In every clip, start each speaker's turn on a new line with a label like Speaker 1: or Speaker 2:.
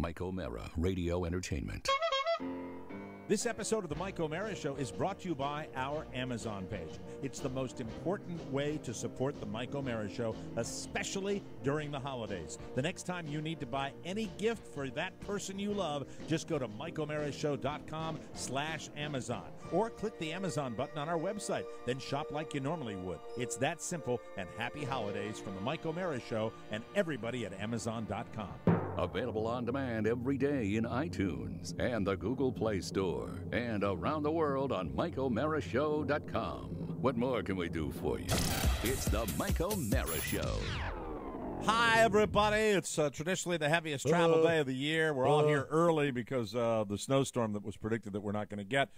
Speaker 1: Mike O'Mara, Radio Entertainment.
Speaker 2: This episode of the Mike O'Mara Show is brought to you by our Amazon page. It's the most important way to support the Mike O'Mara Show, especially during the holidays. The next time you need to buy any gift for that person you love, just go to MikeO'MaraShow.com/Amazon or click the Amazon button on our website. Then shop like you normally would. It's that simple, and happy holidays from the Mike O'Mara Show and everybody at Amazon.com.
Speaker 1: Available on demand every day in iTunes and the Google Play Store and around the world on MikeO'MaraShow.com. What more can we do for you? It's the Mike O'Mara Show.
Speaker 2: Hi, everybody. It's traditionally the heaviest travel day of the year. We're all here early because the snowstorm that was predicted that we're not going to get.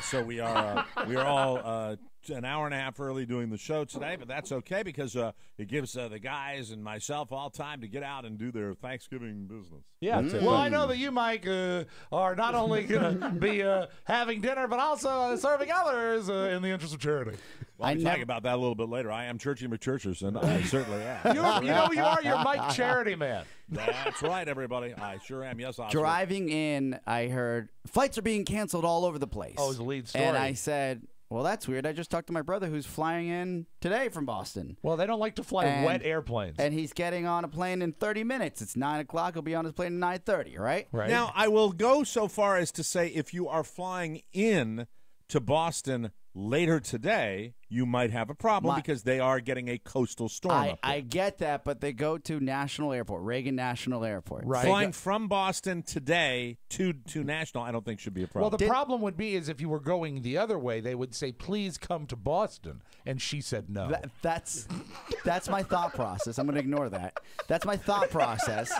Speaker 2: So we are all an hour and a half early doing the show today, but that's okay because it gives the guys and myself all time to get out and do their Thanksgiving business.
Speaker 3: Yeah. Well, I know that you, Mike, are not only going to be having dinner, but also serving others in the interest of charity.
Speaker 2: Well, I'll be talking about that a little bit later. I am Churchy McChurchers, and I certainly am.
Speaker 3: You know you are. You're Mike Charity Man.
Speaker 2: That's right, everybody. I sure am. Yes, Oscar.
Speaker 4: Driving in, I heard flights are being canceled all over the place.
Speaker 3: Oh, it was a lead story.
Speaker 4: And I said, well, that's weird. I just talked to my brother who's flying in today from Boston.
Speaker 3: Well, they don't like to fly wet airplanes.
Speaker 4: And he's getting on a plane in 30 minutes. It's 9 o'clock. He'll be on his plane at 9:30, right?
Speaker 3: Right.
Speaker 2: Now, I will go so far as to say if you are flying in to Boston later today, you might have a problem because they are getting a coastal storm up there.
Speaker 4: I get that, but they go to National Airport, Reagan National Airport.
Speaker 3: Right.
Speaker 2: Flying from Boston today to National, I don't think should be a problem.
Speaker 3: Well, the problem would be is if you were going the other way, they would say, please come to Boston. And she said no.
Speaker 4: That's my thought process. I'm going to ignore that. That's my thought process.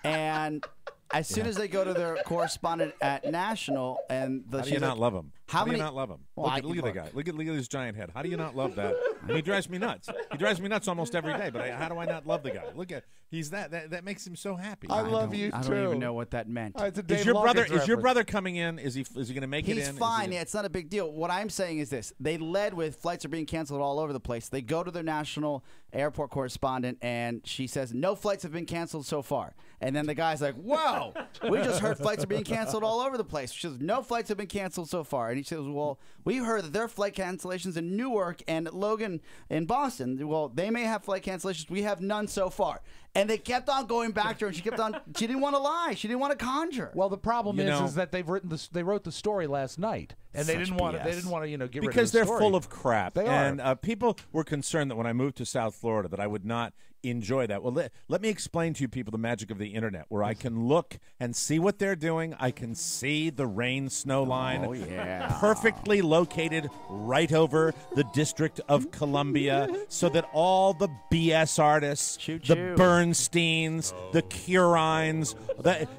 Speaker 4: And as soon as they go to their correspondent at National, and
Speaker 2: how do you not love him? How do you not love him?
Speaker 4: Well,
Speaker 2: look at the guy. Look at his giant head. How do you not love that? I mean, he drives me nuts. He drives me nuts almost every day. But how do I not love the guy? Look at that makes him so happy.
Speaker 3: I love you too.
Speaker 4: I don't even know what that meant.
Speaker 2: Is your brother coming in? Is he going to make it in?
Speaker 4: He's fine. Yeah, it's not a big deal. What I'm saying is this: they led with flights are being canceled all over the place. They go to their National Airport correspondent, and she says no flights have been canceled so far. And then the guy's like, "Whoa, we just heard flights are being canceled all over the place." She says no flights have been canceled so far, and he says, "Well, we heard that there are flight cancellations in Newark and Logan in Boston. Well, they may have flight cancellations. We have none so far." And they kept on going back to her, and she kept on. She didn't want to lie. She didn't want to conjure.
Speaker 3: Well, the problem is that they wrote the story last night, and they didn't want to. They didn't want to, get rid of the story
Speaker 2: because they're full of crap.
Speaker 3: They are.
Speaker 2: And people were concerned that when I moved to South Florida, that I would not enjoy that. Well, let me explain to you people the magic of the internet, where I can look and see what they're doing. I can see the rain-snow line.
Speaker 4: Oh yeah,
Speaker 2: perfectly located right over the District of Columbia, so that all the BS artists, the Bernsteins, the Curines.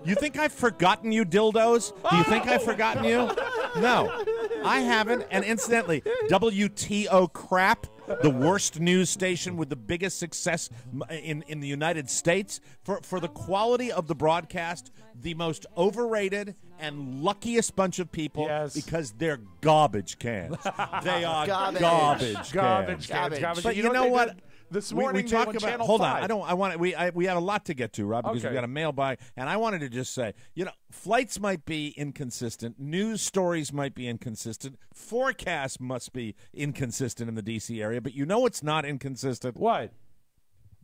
Speaker 2: You think I've forgotten you, dildos? Do you think I've forgotten you? No, I haven't. And incidentally, WTO crap, the worst news station with the biggest success in the United States for the quality of the broadcast, the most overrated and luckiest bunch of people because they're garbage cans. They are garbage cans. But you know what?
Speaker 3: This morning
Speaker 2: we talk about.
Speaker 3: Channel
Speaker 2: Hold
Speaker 3: 5.
Speaker 2: on, we have a lot to get to, Rob, because we got a mailbag, and I wanted to just say, flights might be inconsistent, news stories might be inconsistent, forecasts must be inconsistent in the D.C. area, but you know what's not inconsistent?
Speaker 3: What?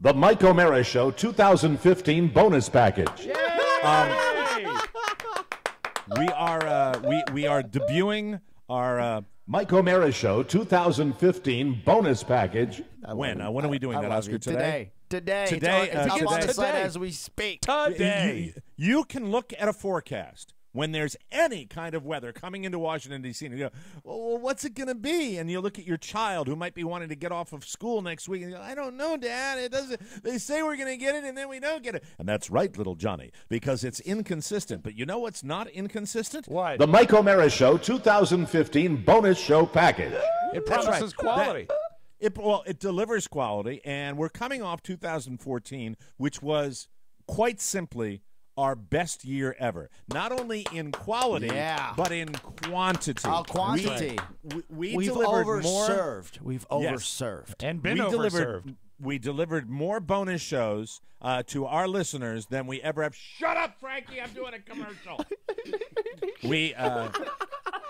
Speaker 5: The Mike O'Mara Show 2015 bonus package.
Speaker 2: We are debuting our
Speaker 5: Mike O'Mara Show 2015 bonus package.
Speaker 2: When are we doing that, Oscar? Today.
Speaker 4: Today.
Speaker 2: It's
Speaker 4: up on the site
Speaker 3: today.
Speaker 4: as we speak.
Speaker 3: Today.
Speaker 2: You can look at a forecast when there's any kind of weather coming into Washington, D.C., and you go, well, what's it going to be? And you look at your child who might be wanting to get off of school next week, and you go, I don't know, Dad. It doesn't. They say we're going to get it, and then we don't get it. And that's right, little Johnny, because it's inconsistent. But you know what's not inconsistent?
Speaker 3: What?
Speaker 5: The Mike O'Mara Show 2015 bonus show package.
Speaker 3: It promises quality.
Speaker 2: It delivers quality, and we're coming off 2014, which was quite simply our best year ever. Not only in quality, but in quantity.
Speaker 4: Quantity.
Speaker 2: We've
Speaker 4: delivered
Speaker 2: overserved.
Speaker 4: We've overserved.
Speaker 3: And been overserved.
Speaker 2: we delivered more bonus shows to our listeners than we ever have. Shut up, Frankie! I'm doing a commercial.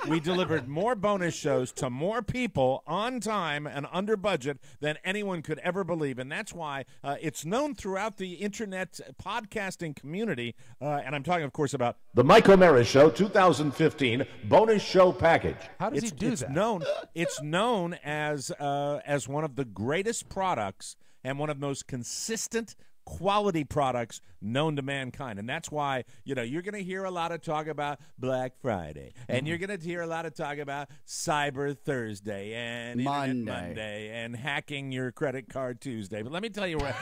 Speaker 2: We delivered more bonus shows to more people on time and under budget than anyone could ever believe, and that's why it's known throughout the internet podcasting community. And I'm talking, of course, about
Speaker 5: The Mike O'Mara Show 2015 bonus show package.
Speaker 3: How does he do that?
Speaker 2: It's known as one of the greatest products and one of the most consistent quality products known to mankind. And that's why, you're going to hear a lot of talk about Black Friday, and you're going to hear a lot of talk about Cyber Thursday and Internet Monday and hacking your credit card Tuesday. But let me tell you what,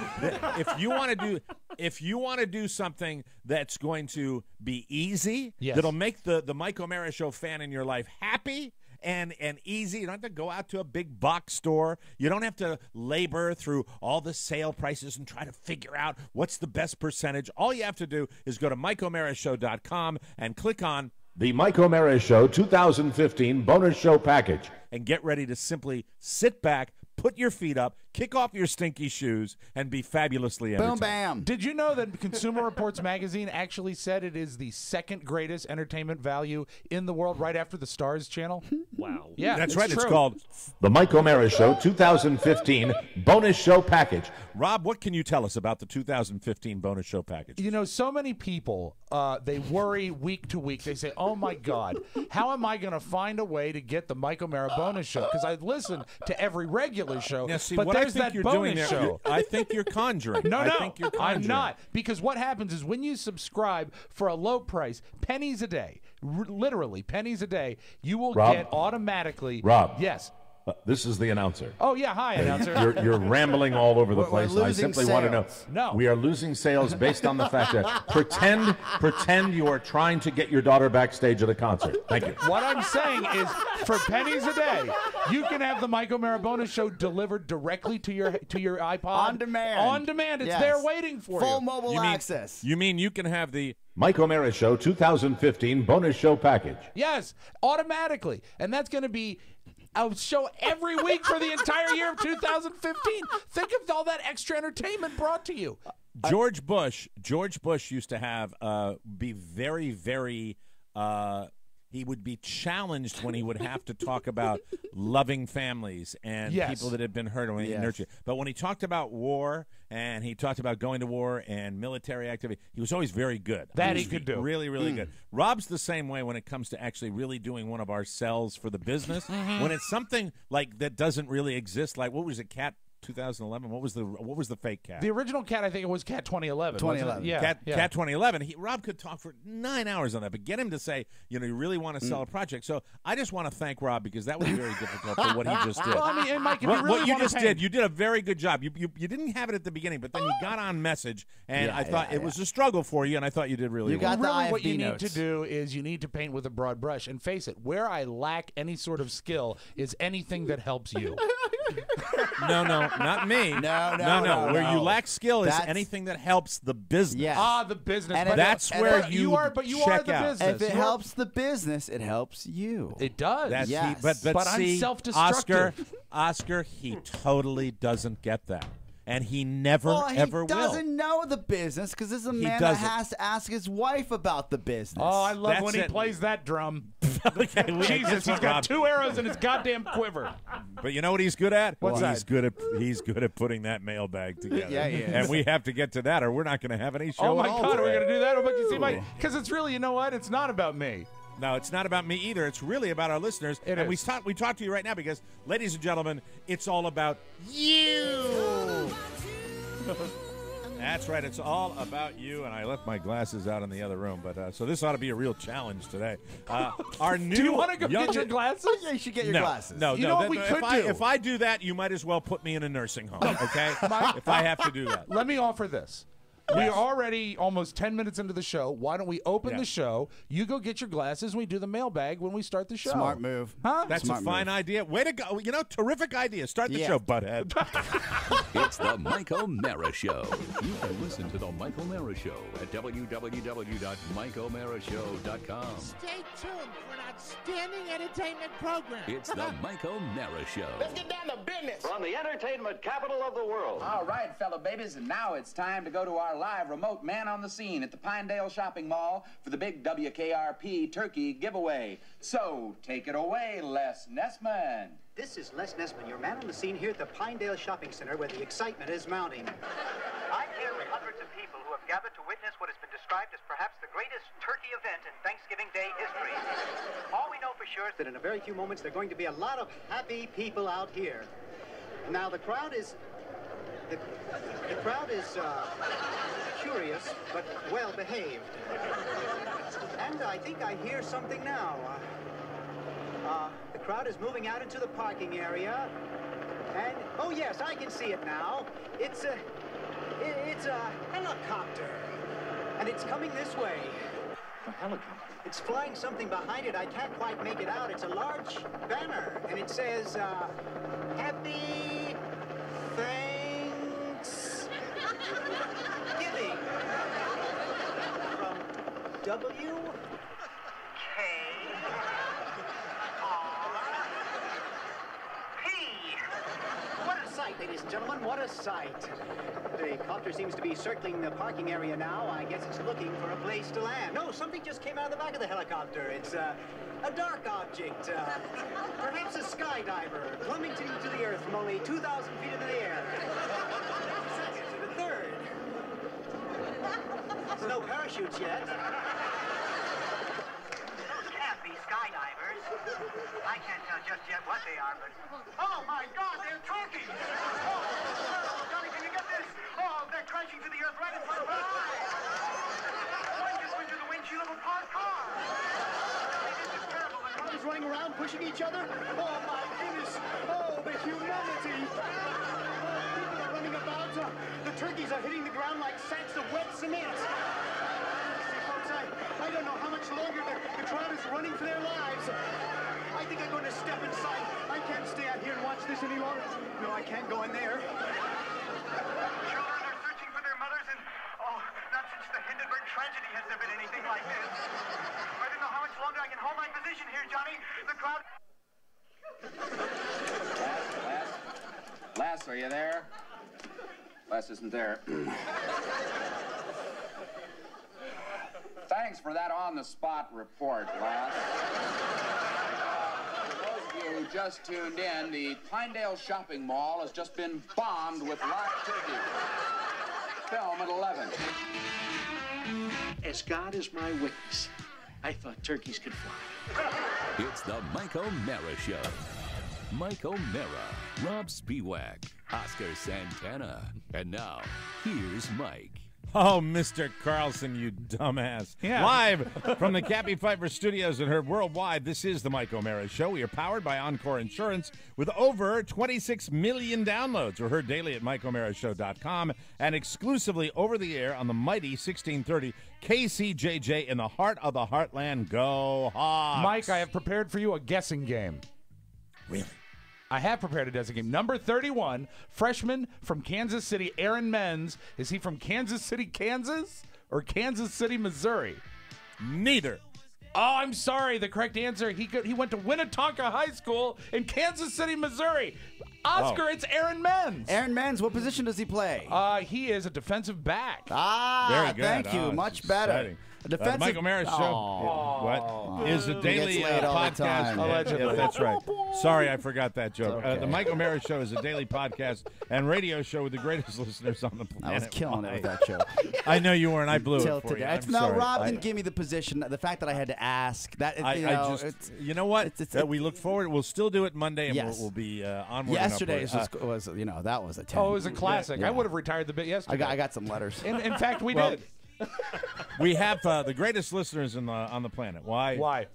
Speaker 2: if you want to do something that's going to be easy, that'll make the Mike O'Mara Show fan in your life happy and easy. You don't have to go out to a big box store. You don't have to labor through all the sale prices and try to figure out what's the best percentage. All you have to do is go to MikeO'MaraShow.com and click on
Speaker 5: The Mike O'Mara Show 2015 bonus show package.
Speaker 2: And get ready to simply sit back, put your feet up, kick off your stinky shoes, and be fabulously entertained.
Speaker 4: Boom, bam.
Speaker 3: Did you know that Consumer Reports magazine actually said it is the second greatest entertainment value in the world, right after the Stars channel?
Speaker 2: Wow.
Speaker 3: Yeah,
Speaker 2: that's
Speaker 3: it's
Speaker 2: right.
Speaker 3: true.
Speaker 2: It's called
Speaker 5: The Mike O'Mara Show 2015 bonus show package.
Speaker 2: Rob, what can you tell us about the 2015 bonus show package?
Speaker 3: So many people, they worry week to week. They say, oh, my God, how am I going to find a way to get the Mike O'Mara bonus show? Because I listen to every regular show,
Speaker 2: Now, see,
Speaker 3: but
Speaker 2: what I
Speaker 3: there's
Speaker 2: think
Speaker 3: that
Speaker 2: you're
Speaker 3: bonus
Speaker 2: doing there,
Speaker 3: show.
Speaker 2: I think you're conjuring.
Speaker 3: No,
Speaker 2: I think you're conjuring.
Speaker 3: I'm not. Because what happens is when you subscribe for a low price, pennies a day, literally pennies a day, you will get automatically.
Speaker 5: Rob.
Speaker 3: Yes.
Speaker 5: This is the announcer.
Speaker 3: Oh, yeah. Hi, announcer.
Speaker 5: You're rambling all over the
Speaker 4: We're
Speaker 5: place. I
Speaker 4: losing
Speaker 5: simply want to know.
Speaker 4: sales.
Speaker 3: No.
Speaker 5: We are losing sales based on the fact that pretend you are trying to get your daughter backstage at a concert. Thank you.
Speaker 3: What I'm saying is, for pennies a day, you can have the Mike O'Mara bonus show delivered directly to your iPod.
Speaker 4: On demand.
Speaker 3: On demand. It's
Speaker 4: Yes.
Speaker 3: there waiting for
Speaker 4: Full
Speaker 3: you.
Speaker 4: mobile access.
Speaker 2: You mean you can have the
Speaker 5: Mike O'Mara Show 2015 bonus show package.
Speaker 3: Yes, automatically. And that's going to be a show every week for the entire year of 2015. Think of all that extra entertainment brought to you.
Speaker 2: George Bush used to have be very, very he would be challenged when he would have to talk about loving families and people that had been hurt and nurtured. But when he talked about war and he talked about going to war and military activity, he was always very good.
Speaker 3: That he could do.
Speaker 2: Really, really good. Rob's the same way when it comes to actually really doing one of our sells for the business. When it's something like that doesn't really exist, like what was it, Cat 2011? What was the fake cat?
Speaker 3: The original cat, I think it was Cat 2011.
Speaker 4: 2011.
Speaker 3: Yeah.
Speaker 2: Cat 2011. Rob could talk for 9 hours on that, but get him to say, you really want to sell a project. So I just want to thank Rob because that was very difficult for what he just did.
Speaker 3: Well, I mean, and Mike, if
Speaker 2: what
Speaker 3: you really
Speaker 2: what you
Speaker 3: want
Speaker 2: just
Speaker 3: to pay,
Speaker 2: did, you did a very good job. You didn't have it at the beginning, but then you got on message, and I thought it was a struggle for you, and I thought you did really
Speaker 4: You
Speaker 2: well.
Speaker 4: got the
Speaker 3: really what
Speaker 4: IFB
Speaker 3: you need
Speaker 4: notes.
Speaker 3: to do is you need to paint with a broad brush. And face it, where I lack any sort of skill is anything that helps you.
Speaker 2: No, not me.
Speaker 4: No.
Speaker 2: Where you lack skill is
Speaker 4: That's-
Speaker 2: anything that helps the business.
Speaker 4: Yes.
Speaker 3: The business.
Speaker 4: And
Speaker 3: but
Speaker 2: That's
Speaker 4: and
Speaker 2: where
Speaker 4: but
Speaker 2: you
Speaker 3: are the
Speaker 2: check out.
Speaker 3: business.
Speaker 4: If it
Speaker 3: You are-
Speaker 4: helps the business, it helps you.
Speaker 3: It does.
Speaker 2: That's
Speaker 4: Yes.
Speaker 3: But I'm
Speaker 2: see,
Speaker 3: self-destructive.
Speaker 2: Oscar, he totally doesn't get that, and he never ever
Speaker 4: he doesn't
Speaker 2: will.
Speaker 4: know the business because this is a man that
Speaker 2: doesn't.
Speaker 4: has to ask his wife about the business.
Speaker 3: Oh, I love
Speaker 2: That's
Speaker 3: when he
Speaker 2: it.
Speaker 3: plays that drum.
Speaker 2: Okay,
Speaker 3: Jesus, he's got 2 arrows in his goddamn quiver.
Speaker 2: But you know what he's good at?
Speaker 3: What's
Speaker 2: he's
Speaker 3: that?
Speaker 2: good at putting that mailbag together.
Speaker 4: Yeah, he is.
Speaker 2: And we have to get to that, or we're not going to have any show.
Speaker 3: Oh my
Speaker 2: at all
Speaker 3: God, are we
Speaker 2: today.
Speaker 3: gonna do that? But you see, Mike, because it's really, you know what? It's not about me.
Speaker 2: No, it's not about me either. It's really about our listeners.
Speaker 3: It
Speaker 2: and
Speaker 3: is.
Speaker 2: we talk to you right now because, ladies and gentlemen, it's all about you. That's right. It's all about you. And I left my glasses out in the other room, but so this ought to be a real challenge today. Our new.
Speaker 3: Do you want to go
Speaker 2: young
Speaker 3: get your glasses?
Speaker 4: Yeah, you should get your
Speaker 2: No,
Speaker 4: glasses.
Speaker 2: no,
Speaker 3: You
Speaker 2: no.
Speaker 3: know what we
Speaker 2: if
Speaker 3: could
Speaker 2: I,
Speaker 3: do?
Speaker 2: If I do that, you might as well put me in a nursing home, okay? If I have to do that.
Speaker 3: Let me offer this. We are already almost 10 minutes into the show. Why don't we open the show? You go get your glasses, and we do the mailbag when we start the show.
Speaker 4: Smart move.
Speaker 3: Huh?
Speaker 2: That's
Speaker 4: Smart
Speaker 2: a fine
Speaker 4: move.
Speaker 2: idea. Way to go. You know, terrific idea. Start the show, butthead.
Speaker 1: It's the Mike O'Mara Show. You can listen to the Mike O'Mara Show at www.mikeomarashow.com.
Speaker 6: Stay tuned for an outstanding entertainment program.
Speaker 1: It's the Mike O'Mara Show.
Speaker 6: Let's get down to business.
Speaker 7: From the entertainment capital of the world.
Speaker 8: All right, fellow babies, and now it's time to go to our live remote man on the scene at the Pinedale Shopping Mall for the big WKRP turkey giveaway. So, take it away, Les Nessman.
Speaker 9: This is Les Nessman, your man on the scene here at the Pinedale Shopping Center where the excitement is mounting. I'm here with hundreds of people who have gathered to witness what has been described as perhaps the greatest turkey event in Thanksgiving Day history. All we know for sure is that in a very few moments there are going to be a lot of happy people out here. Now the crowd is... The crowd is curious, but well behaved. And I think I hear something now. The crowd is moving out into the parking area, and oh yes, I can see it now. It's a helicopter, and it's coming this way.
Speaker 7: A helicopter?
Speaker 9: It's flying something behind it. I can't quite make it out. It's a large banner, and it says, Happy Thanksgiving from W. What a sight, ladies and gentlemen, what a sight. The copter seems to be circling the parking area now. I guess it's looking for a place to land. No, something just came out of the back of the helicopter. It's a dark object, perhaps a skydiver, plummeting to the earth from only 2,000 feet into the air. Second to the third. There's no parachutes yet. Those can't be skydivers. I can't tell just yet what they are, but... Oh, my God, they're turkeys! Oh, Johnny, can you get this? Oh, they're crashing to the earth right in front of our eyes! One just went through the windshield of a parked car! This is terrible. The cars running around, pushing each other? Oh, my goodness! Oh, the humanity! Oh, people are running about. The turkeys are hitting the ground like sacks of wet cement. I don't know how much longer the crowd is running for their lives. I think I'm going to step inside. I can't stay out here and watch this any longer. No, I can't go in there. Children are searching for their mothers, and not since the Hindenburg tragedy has there been anything like this. I don't know how much longer I can hold my position here, Johnny. The crowd...
Speaker 8: Les, are you there? Les isn't there. Thanks for that on-the-spot report, Les. For those of you who just tuned in, the Pinedale Shopping Mall has just been bombed with live turkey. Film at 11.
Speaker 9: As God is my witness, I thought turkeys could fly.
Speaker 1: It's the Mike O'Mara Show. Mike O'Mara, Rob Spiewak, Oscar Santana. And now, here's Mike.
Speaker 2: Oh, Mr. Carlson, you dumbass.
Speaker 3: Yeah.
Speaker 2: Live from the Cappy Pfeiffer Studios and heard worldwide, this is the Mike O'Mara Show. We are powered by Encore Insurance with over 26 million downloads. We're heard daily at MikeO'MaraShow.com and exclusively over the air on the mighty 1630 KCJJ in the heart of the heartland. Go Hawks.
Speaker 3: Mike, I have prepared for you a guessing game.
Speaker 2: Really?
Speaker 3: I have prepared a guessing game. Number 31, freshman from Kansas City, Aaron Menz. Is he from Kansas City, Kansas, or Kansas City, Missouri?
Speaker 2: Neither.
Speaker 3: Oh, I'm sorry. The correct answer, he went to Winnetonka High School in Kansas City, Missouri. Oscar, it's Aaron Menz.
Speaker 4: Aaron Menz, what position does he play?
Speaker 3: He is a defensive back.
Speaker 2: Very good.
Speaker 4: Thank you. Much better.
Speaker 2: Exciting.
Speaker 4: A defensive...
Speaker 2: Mike O'Mara Show is a daily
Speaker 4: He gets laid all the
Speaker 2: podcast.
Speaker 4: time.
Speaker 3: Allegedly.
Speaker 2: Yeah, that's right. Sorry, I forgot that joke.
Speaker 4: Okay.
Speaker 2: The Mike O'Mara Show is a daily podcast and radio show with the greatest listeners on the planet.
Speaker 4: I was killing it with that show.
Speaker 2: I know you were, and I blew it
Speaker 4: Tilted
Speaker 2: for you.
Speaker 4: it.
Speaker 2: I'm
Speaker 4: No,
Speaker 2: sorry.
Speaker 4: Rob didn't give me the position. The fact that I had to ask. That
Speaker 2: You know what? We look forward. We'll still do it Monday, and
Speaker 4: Yes.
Speaker 2: we'll be onward.
Speaker 4: Yesterday's
Speaker 2: and upward.
Speaker 4: was that was a 10.
Speaker 3: Oh, it was a classic.
Speaker 4: Yeah.
Speaker 3: I would have retired the bit yesterday.
Speaker 4: I got some letters.
Speaker 3: In fact, we
Speaker 2: Well,
Speaker 3: did.
Speaker 2: We have the greatest listeners on the planet. Why?
Speaker 3: Why?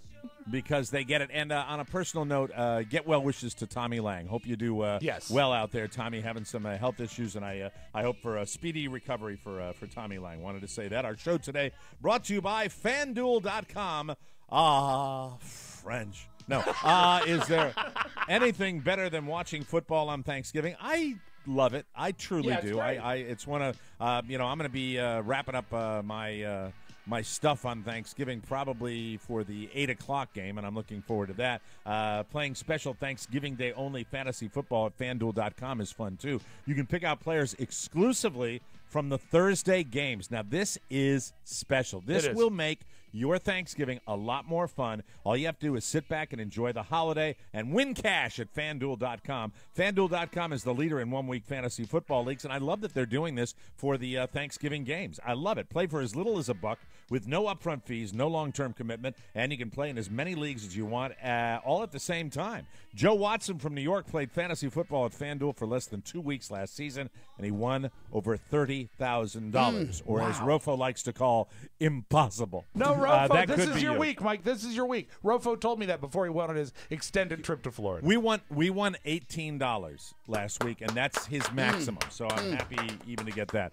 Speaker 2: because they get it. And on a personal note, get well wishes to Tommy Lang. Hope you do well out there, Tommy, having some health issues, and I hope for a speedy recovery for Tommy Lang. Wanted to say that. Our show today brought to you by FanDuel.com. French. No. Is there anything better than watching football on Thanksgiving? I love it. I truly do. It's one of I'm going to be wrapping up my stuff on Thanksgiving, probably for the 8 o'clock game, and I'm looking forward to that. Playing special Thanksgiving Day only fantasy football at FanDuel.com is fun, too. You can pick out players exclusively from the Thursday games. Now, this is special. This will make your Thanksgiving a lot more fun. All you have to do is sit back and enjoy the holiday and win cash at FanDuel.com. FanDuel.com is the leader in one-week fantasy football leagues, and I love that they're doing this for the Thanksgiving games. I love it. Play for as little as $1 with no upfront fees, no long-term commitment, and you can play in as many leagues as you want, all at the same time. Joe Watson from New York played fantasy football at FanDuel for less than 2 weeks last season, and he won over $30,000, or as Rofo likes to call, impossible.
Speaker 3: No, Rofo, this is your week, Mike. This is your week. Rofo told me that before he went on his extended trip to Florida.
Speaker 2: We won $18 last week, and that's his maximum, so I'm happy even to get that.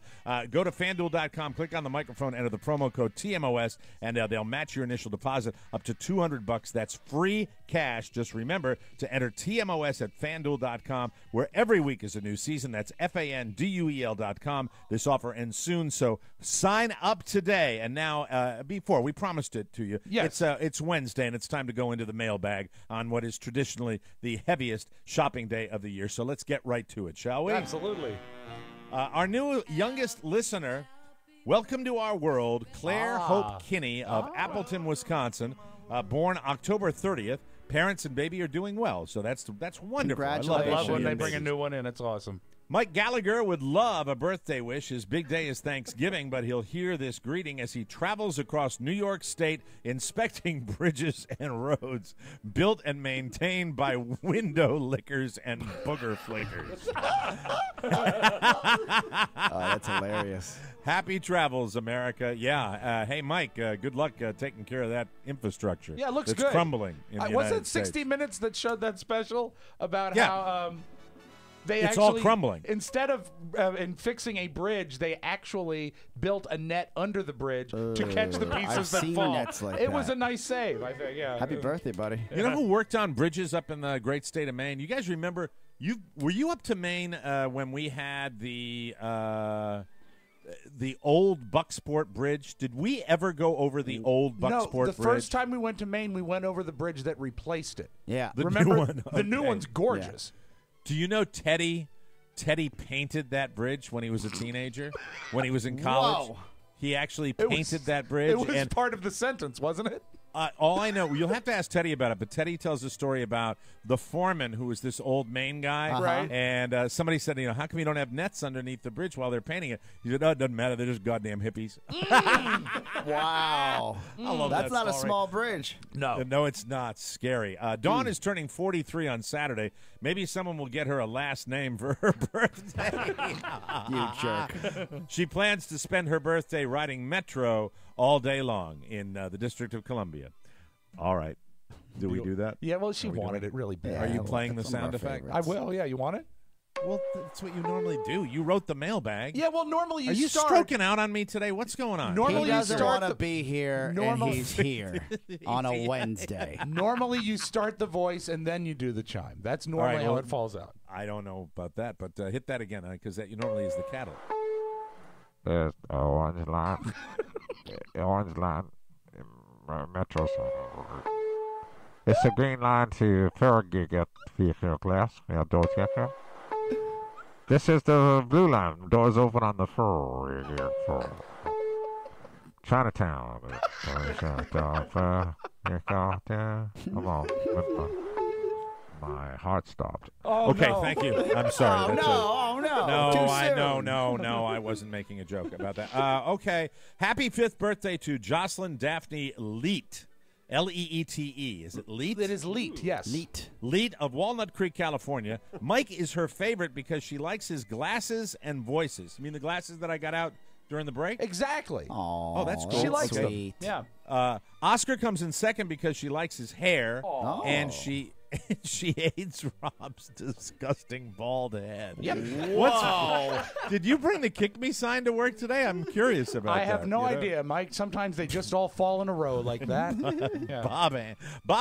Speaker 2: Go to FanDuel.com, click on the microphone, enter the promo code TMOS, and they'll match your initial deposit up to $200. That's free cash. Just remember to enter TMOS at FanDuel.com, where every week is a new season. That's FanDuel.com. This offer ends soon, so sign up today. And now, before, we promised it to you.
Speaker 3: Yes.
Speaker 2: It's Wednesday, and it's time to go into the mailbag on what is traditionally the heaviest shopping day of the year. So let's get right to it, shall we?
Speaker 3: Absolutely.
Speaker 2: Our new youngest listener, welcome to our world, Claire Hope Kinney of Appleton, Wisconsin, born October 30th. Parents and baby are doing well, so that's wonderful.
Speaker 3: I love when they bring a new one in. It's awesome.
Speaker 2: Mike Gallagher would love a birthday wish. His big day is Thanksgiving, but he'll hear this greeting as he travels across New York State inspecting bridges and roads built and maintained by window lickers and booger flakers.
Speaker 4: That's hilarious.
Speaker 2: Happy travels, America. Yeah. Hey, Mike, good luck taking care of that infrastructure.
Speaker 3: Yeah, it looks
Speaker 2: good.
Speaker 3: It's
Speaker 2: crumbling in the
Speaker 3: was
Speaker 2: United
Speaker 3: it 60
Speaker 2: States.
Speaker 3: Minutes that showed that special about how
Speaker 2: it's all crumbling.
Speaker 3: Instead of in fixing a bridge, they actually built a net under the bridge to catch the pieces that fall.
Speaker 4: Nets like
Speaker 3: it was a nice save, I think. Yeah.
Speaker 4: Happy birthday, buddy.
Speaker 2: You know who worked on bridges up in the great state of Maine? You guys remember? Were you up to Maine when we had the old Bucksport Bridge? Did we ever go over the old Bucksport Bridge?
Speaker 3: No, the first time we went to Maine, we went over the bridge that replaced it.
Speaker 4: Yeah.
Speaker 3: Remember,
Speaker 2: new one.
Speaker 3: The new one's gorgeous.
Speaker 2: Yeah. Do you know Teddy painted that bridge when he was a teenager? When he was in college?
Speaker 4: Whoa.
Speaker 2: He actually painted that bridge.
Speaker 3: It was part of the sentence, wasn't it?
Speaker 2: All I know, you'll have to ask Teddy about it, but Teddy tells a story about the foreman who was this old Maine guy.
Speaker 3: Right.
Speaker 2: And somebody said, how come you don't have nets underneath the bridge while they're painting it? He said, it doesn't matter. They're just goddamn hippies.
Speaker 4: Wow.
Speaker 2: I love
Speaker 4: That's
Speaker 2: that
Speaker 4: not a
Speaker 2: story.
Speaker 4: small bridge.
Speaker 3: No.
Speaker 2: No, it's not. Scary. Dawn is turning 43 on Saturday. Maybe someone will get her a last name for her birthday.
Speaker 4: You jerk.
Speaker 2: She plans to spend her birthday riding Metro all day long in the District of Columbia. All right. Do we do that?
Speaker 3: Yeah, well, she wanted it really bad.
Speaker 2: Are you playing the sound effect?
Speaker 3: I will, yeah. You want it?
Speaker 2: Well, that's what you normally do. You wrote the mailbag.
Speaker 3: Yeah, well, normally
Speaker 2: Are you stroking out on me today? What's going on?
Speaker 3: Normally
Speaker 4: He
Speaker 3: you
Speaker 4: doesn't
Speaker 3: start
Speaker 4: want to be here, and he's here on a Wednesday.
Speaker 3: Normally you start the voice and then you do the chime. That's normally how it falls out.
Speaker 2: I don't know about that, but hit that again, because that normally is the cattle.
Speaker 10: There's orange line. Orange line. Metro. It's a green line to Farragut vehicle class. Yeah, doors here. This is the blue line. Doors open on the floor. Chinatown. Come on. My heart stopped.
Speaker 3: Oh,
Speaker 2: okay,
Speaker 3: no.
Speaker 2: Thank you. I'm sorry.
Speaker 4: No,
Speaker 2: No, I wasn't making a joke about that. Okay, happy 5th birthday to Jocelyn Daphne Leet. L-E-E-T-E. Is it Leet?
Speaker 3: It is Leet, yes.
Speaker 2: Leet of Walnut Creek, California. Mike is her favorite because she likes his glasses and voices. You mean the glasses that I got out during the break?
Speaker 3: Exactly.
Speaker 2: Oh, that's cool.
Speaker 3: She likes
Speaker 4: sweet.
Speaker 3: them. Yeah.
Speaker 2: Oscar comes in second because she likes his hair,
Speaker 4: Oh.
Speaker 2: and she hates Rob's disgusting bald head.
Speaker 3: Yep.
Speaker 2: Whoa! Did you bring the kick me sign to work today? I'm curious about that.
Speaker 3: I have no
Speaker 2: you know?
Speaker 3: idea, Mike. Sometimes they just all fall in a row like that. Yeah.
Speaker 2: Bob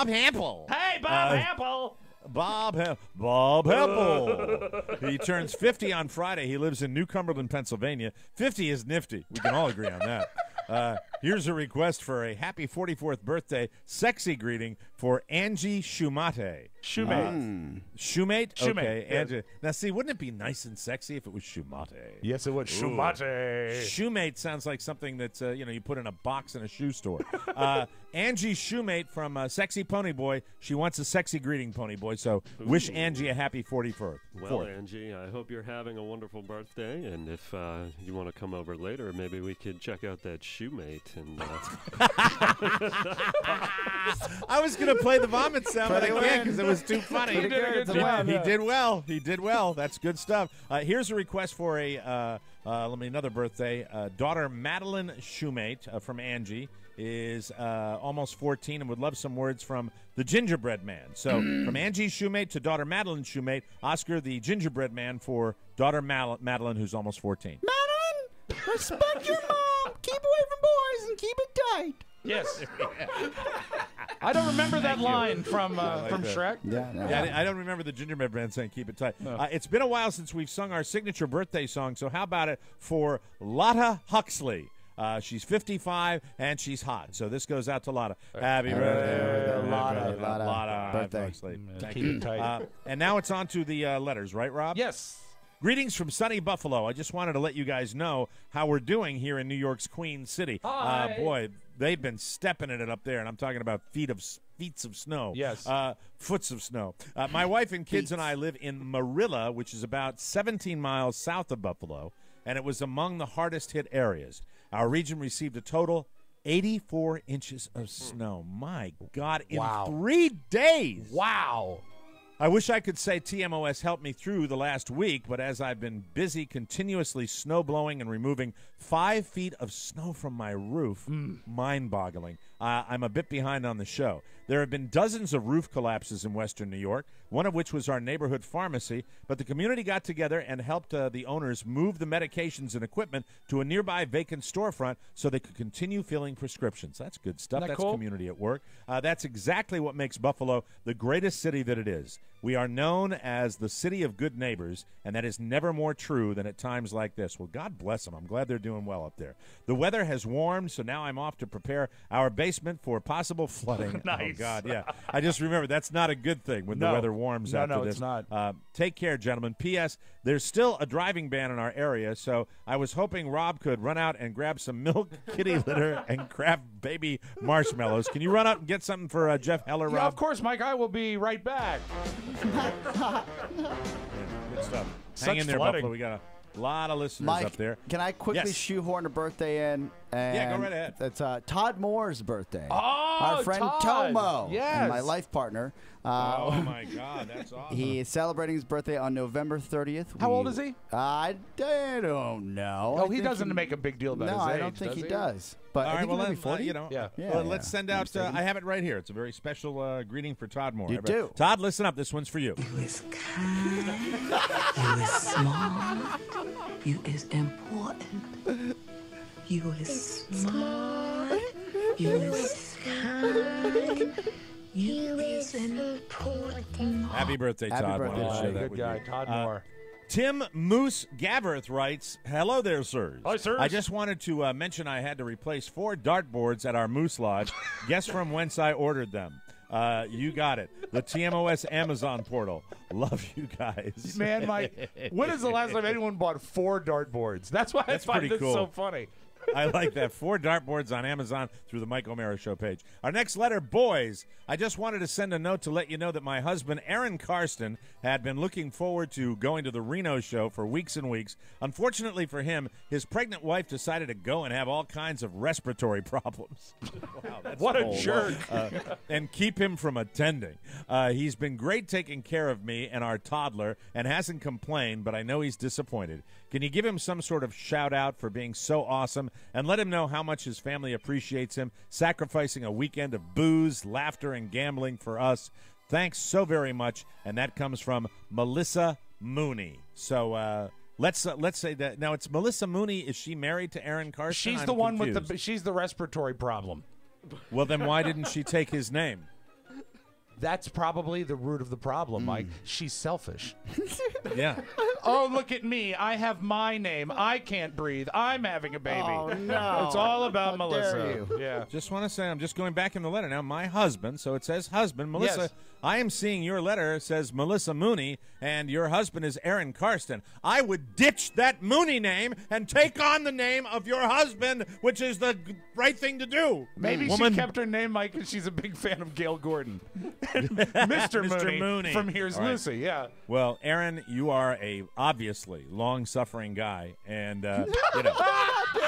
Speaker 2: Hample.
Speaker 3: Hey, Bob Hample.
Speaker 2: Bob Hempel. He turns 50 on Friday. He lives in New Cumberland, Pennsylvania. 50 is nifty. We can all agree on that. Here's a request for a happy 44th birthday sexy greeting for Angie Shumate.
Speaker 3: Shoemate.
Speaker 2: Shoemate?
Speaker 3: Shoemate,
Speaker 2: Okay.
Speaker 3: yes.
Speaker 2: Angie. Now, see, wouldn't it be nice and sexy if it was Shumate?
Speaker 3: Yes, it would. Shoemate.
Speaker 2: Shoemate sounds like something that you put in a box in a shoe store. Angie Shoemate from Sexy Pony Boy. She wants a sexy greeting, Pony Boy. So wish Angie a happy 44th.
Speaker 11: Well, Angie, I hope you're having a wonderful birthday. And if you want to come over later, maybe we could check out that Shoemate. And
Speaker 2: I was going to play the vomit sound, but I can't because it was too funny.
Speaker 3: He did well.
Speaker 2: He did well. That's good stuff. Here's a request for another birthday. Daughter Madeline Shoemate from Angie is almost 14 and would love some words from the Gingerbread Man. So from Angie Shoemate to daughter Madeline Shoemate, Oscar the Gingerbread Man for daughter Madeline, who's almost 14.
Speaker 4: Madeline, respect your mom. Keep away from boys and keep it tight.
Speaker 3: Yes. I don't remember that line from Shrek.
Speaker 4: Yeah, no.
Speaker 2: Yeah, I don't remember the Gingerbread Man saying keep it tight.
Speaker 3: No.
Speaker 2: It's been a while since we've sung our signature birthday song, so how about it for Lotta Huxley? She's 55 and she's hot. So this goes out to Lotta. Happy birthday, Lotta
Speaker 4: birthday.
Speaker 2: Huxley. Thank
Speaker 3: Keep
Speaker 2: you.
Speaker 3: it tight.
Speaker 2: And now it's on to the letters, right, Rob?
Speaker 3: Yes.
Speaker 2: Greetings from sunny Buffalo. I just wanted to let you guys know how we're doing here in New York's Queen City.
Speaker 3: Hi.
Speaker 2: Boy, they've been stepping in it up there, and I'm talking about feet of snow.
Speaker 3: Yes.
Speaker 2: Foots of snow. My wife and kids and I live in Marilla, which is about 17 miles south of Buffalo, and it was among the hardest hit areas. Our region received a total 84 inches of snow. My God, in 3 days.
Speaker 3: Wow.
Speaker 2: I wish I could say TMOS helped me through the last week, but as I've been busy continuously snow blowing and removing 5 feet of snow from my roof, mind-boggling. I'm a bit behind on the show. There have been dozens of roof collapses in western New York, one of which was our neighborhood pharmacy, but the community got together and helped the owners move the medications and equipment to a nearby vacant storefront so they could continue filling prescriptions. That's good stuff.
Speaker 3: Isn't that
Speaker 2: That's
Speaker 3: cool?
Speaker 2: community at work. That's exactly what makes Buffalo the greatest city that it is. We are known as the city of good neighbors, and that is never more true than at times like this. Well, God bless them. I'm glad they're doing well up there. The weather has warmed, so now I'm off to prepare our basement for possible flooding.
Speaker 3: Nice.
Speaker 2: Oh, God, yeah. I just remember that's not a good thing when the weather warms after this.
Speaker 3: No, it's not.
Speaker 2: Take care, gentlemen. P.S. There's still a driving ban in our area, so I was hoping Rob could run out and grab some milk, kitty litter, and Kraft baby marshmallows. Can you run out and get something for Jeff Heller, Rob?
Speaker 3: Yeah, of course, Mike. I will be right back.
Speaker 2: Yeah, good stuff. Hang in there,
Speaker 3: flooding.
Speaker 2: Buffalo. We got a lot of listeners
Speaker 4: Mike,
Speaker 2: up there.
Speaker 4: can I quickly
Speaker 2: Yes.
Speaker 4: shoehorn a birthday in? And
Speaker 2: Yeah, go right ahead.
Speaker 4: It's Todd Moore's birthday.
Speaker 3: Oh,
Speaker 4: our friend
Speaker 3: Todd.
Speaker 4: Tomo,
Speaker 3: Yes.
Speaker 4: and my life partner.
Speaker 2: Oh, my God. That's awesome.
Speaker 4: He is celebrating his birthday on November 30th.
Speaker 3: How old is he?
Speaker 4: I don't know.
Speaker 3: Oh,
Speaker 4: I
Speaker 3: he
Speaker 4: think
Speaker 3: doesn't make a big deal about
Speaker 4: No,
Speaker 3: his age,
Speaker 4: I don't think
Speaker 3: does
Speaker 4: he
Speaker 3: he?
Speaker 4: does. But
Speaker 2: All
Speaker 4: I
Speaker 2: right,
Speaker 4: think
Speaker 2: well,
Speaker 4: he might be
Speaker 2: then,
Speaker 4: 40.
Speaker 2: Yeah.
Speaker 3: Yeah.
Speaker 2: Well, let's send out, I have it right here. It's a very special greeting for Todd Moore.
Speaker 4: You do.
Speaker 2: Todd, listen up. This one's for you.
Speaker 12: You is kind. You is smart. You is important. You is smart. You is kind. You is important.
Speaker 2: Happy birthday,
Speaker 4: Happy
Speaker 2: Todd.
Speaker 4: birthday,
Speaker 2: Wanted to
Speaker 4: Todd.
Speaker 2: share that
Speaker 3: Good
Speaker 2: with
Speaker 3: guy,
Speaker 2: you.
Speaker 3: Todd Moore.
Speaker 2: Tim Moose Gaverth writes, hello there, sirs.
Speaker 3: Hi, sirs.
Speaker 2: I just wanted to mention I had to replace 4 dartboards at our Moose Lodge. Guess from whence I ordered them. You got it. The TMOS Amazon portal. Love you guys.
Speaker 3: Man, Mike, when is the last time anyone bought 4 dartboards? That's why
Speaker 2: That's
Speaker 3: I find
Speaker 2: pretty
Speaker 3: this
Speaker 2: cool.
Speaker 3: so funny.
Speaker 2: I like that. 4 dartboards on Amazon through the Mike O'Mara Show page. Our next letter, boys. I just wanted to send a note to let you know that my husband, Aaron Karsten, had been looking forward to going to the Reno show for weeks and weeks. Unfortunately for him, his pregnant wife decided to go and have all kinds of respiratory problems. Wow, that's
Speaker 3: what a
Speaker 2: bold.
Speaker 3: jerk.
Speaker 2: And keep him from attending. He's been great taking care of me and our toddler and hasn't complained, but I know he's disappointed. Can you give him some sort of shout-out for being so awesome and let him know how much his family appreciates him, sacrificing a weekend of booze, laughter, and gambling for us? Thanks so very much. And that comes from Melissa Mooney. So let's say that. Now, it's Melissa Mooney. Is she married to Aaron Karsten?
Speaker 3: She's
Speaker 2: I'm
Speaker 3: the one
Speaker 2: confused.
Speaker 3: with she's the respiratory problem.
Speaker 2: Well, then why didn't she take his name?
Speaker 3: That's probably the root of the problem, Mike. She's selfish.
Speaker 2: Yeah.
Speaker 3: Oh, look at me. I have my name. I can't breathe. I'm having a baby.
Speaker 4: Oh, no.
Speaker 3: It's all about
Speaker 4: How
Speaker 3: Melissa.
Speaker 4: dare you.
Speaker 3: Yeah.
Speaker 2: Just want to say, I'm just going back in the letter now. My husband, so it says husband. Melissa,
Speaker 3: Yes.
Speaker 2: I am seeing your letter. It says Melissa Mooney, and your husband is Aaron Karsten. I would ditch that Mooney name and take on the name of your husband, which is the right thing to do.
Speaker 3: Maybe
Speaker 2: Woman.
Speaker 3: she kept her name, Mike, because she's a big fan of Gail Gordon. Mr. Mooney from Here's
Speaker 2: All right.
Speaker 3: Lucy, yeah.
Speaker 2: Well, Aaron, you are a obviously long-suffering guy, and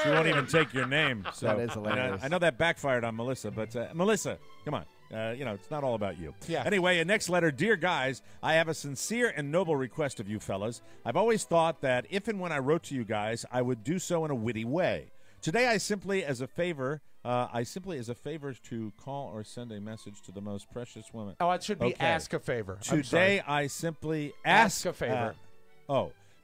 Speaker 2: she won't even take your name. So
Speaker 4: That is hilarious.
Speaker 2: I know that backfired on Melissa, but Melissa, come on. It's not all about you.
Speaker 3: Yeah.
Speaker 2: Anyway, next letter. Dear guys, I have a sincere and noble request of you fellas. I've always thought that if and when I wrote to you guys, I would do so in a witty way. Today, I simply, as a favor to call or send a message to the most precious woman.
Speaker 3: Oh, it should be
Speaker 2: Okay.
Speaker 3: ask a favor. I'm
Speaker 2: Today,
Speaker 3: sorry.
Speaker 2: I simply
Speaker 3: Ask a favor.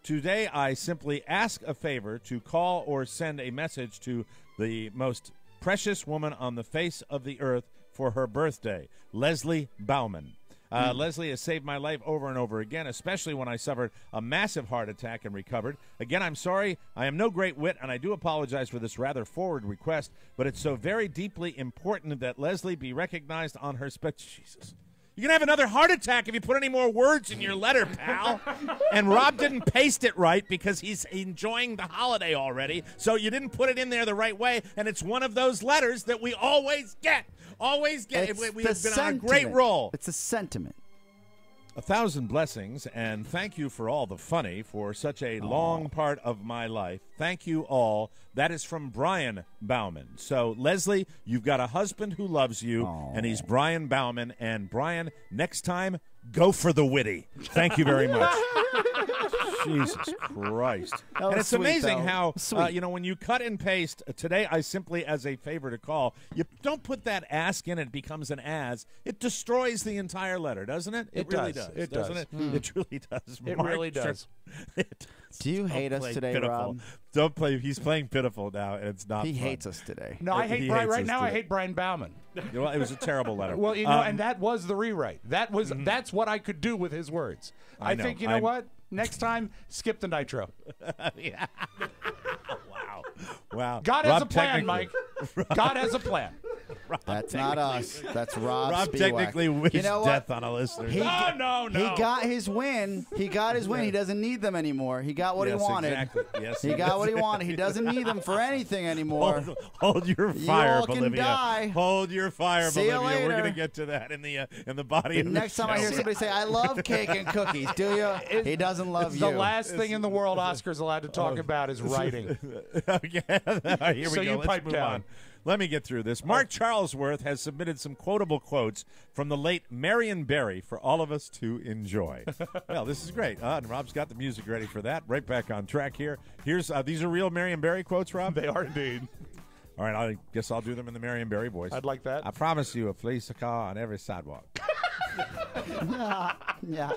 Speaker 2: Today, I simply ask a favor to call or send a message to the most precious woman on the face of the earth for her birthday, Leslie Bauman. Leslie has saved my life over and over again, especially when I suffered a massive heart attack and recovered. Again, I'm sorry. I am no great wit, and I do apologize for this rather forward request, but it's so very deeply important that Leslie be recognized on her Jesus. You're going to have another heart attack if you put any more words in your letter, pal. And Rob didn't paste it right because he's enjoying the holiday already, so you didn't put it in there the right way, and it's one of those letters that we always get. Always get.
Speaker 4: It's
Speaker 2: We
Speaker 4: the
Speaker 2: have been on a great
Speaker 4: sentiment.
Speaker 2: roll.
Speaker 4: It's a sentiment.
Speaker 2: 1,000 blessings, and thank you for all the funny for such a long part of my life. Thank you all. That is from Brian Bauman. So, Leslie, you've got a husband who loves you, and he's Brian Bauman. And, Brian, next time, go for the witty. Thank you very much. Jesus Christ.
Speaker 4: That
Speaker 2: And
Speaker 4: was
Speaker 2: it's
Speaker 4: sweet,
Speaker 2: amazing
Speaker 4: though.
Speaker 2: how,
Speaker 4: Sweet.
Speaker 2: when you cut and paste, today I simply, as a favor to call, you don't put that ask in, it becomes an as. It destroys the entire letter, doesn't it?
Speaker 3: It
Speaker 2: really
Speaker 3: does.
Speaker 2: does.
Speaker 3: It
Speaker 2: doesn't
Speaker 3: does.
Speaker 2: it? It really does.
Speaker 3: It
Speaker 2: Mark,
Speaker 3: really does.
Speaker 2: It does.
Speaker 4: Do you hate
Speaker 2: Don't
Speaker 4: us
Speaker 2: play
Speaker 4: today,
Speaker 2: pitiful.
Speaker 4: Rob?
Speaker 2: Don't play. He's playing pitiful now, and it's not
Speaker 4: He
Speaker 2: fun.
Speaker 4: hates us today.
Speaker 3: No, I
Speaker 2: He
Speaker 3: hate Brian.
Speaker 2: hates
Speaker 3: Right
Speaker 2: us
Speaker 3: now, I
Speaker 2: today.
Speaker 3: hate Brian Bauman.
Speaker 2: Well, it was a terrible letter.
Speaker 3: Well, and that was the rewrite. That's what I could do with his words. I
Speaker 2: know.
Speaker 3: think, you know what? Next time, skip the nitro.
Speaker 2: Yeah. Wow.
Speaker 3: God has
Speaker 2: Rob
Speaker 3: a plan,
Speaker 2: technically-
Speaker 3: Mike. God has a plan.
Speaker 4: That's not us. That's Rob.
Speaker 2: Rob
Speaker 4: Spiewak.
Speaker 2: technically wished
Speaker 4: You know what?
Speaker 2: death on a listener.
Speaker 3: No.
Speaker 4: He got his win. He got his win. He doesn't need them anymore. He got what he
Speaker 2: Yes,
Speaker 4: wanted.
Speaker 2: exactly. Yes,
Speaker 4: he got what he wanted. He doesn't need them for anything anymore.
Speaker 2: Hold your
Speaker 4: You
Speaker 2: fire,
Speaker 4: all can
Speaker 2: Bolivia.
Speaker 4: die.
Speaker 2: Hold your fire,
Speaker 4: See you
Speaker 2: Bolivia. We're
Speaker 4: later.
Speaker 2: going to get to that in the body of the
Speaker 4: Next time I hear
Speaker 2: show.
Speaker 4: somebody say, "I love cake and cookies," do you? He doesn't love
Speaker 3: The
Speaker 4: you.
Speaker 3: last thing in the world Oscar's allowed to talk about is writing.
Speaker 2: Okay. All right, here we
Speaker 3: So
Speaker 2: go.
Speaker 3: you
Speaker 2: Let's
Speaker 3: pipe
Speaker 2: move
Speaker 3: down.
Speaker 2: on. Let me get through this. Mark Charlesworth has submitted some quotable quotes from the late Marion Barry for all of us to enjoy. Well, this is great. And Rob's got the music ready for that. Right back on track here. Here's these are real Marion Barry quotes, Rob?
Speaker 3: They are indeed.
Speaker 2: All right, I guess I'll do them in the Marion Barry voice.
Speaker 3: I'd like that.
Speaker 2: I promise you a police car on every sidewalk.
Speaker 4: Yeah.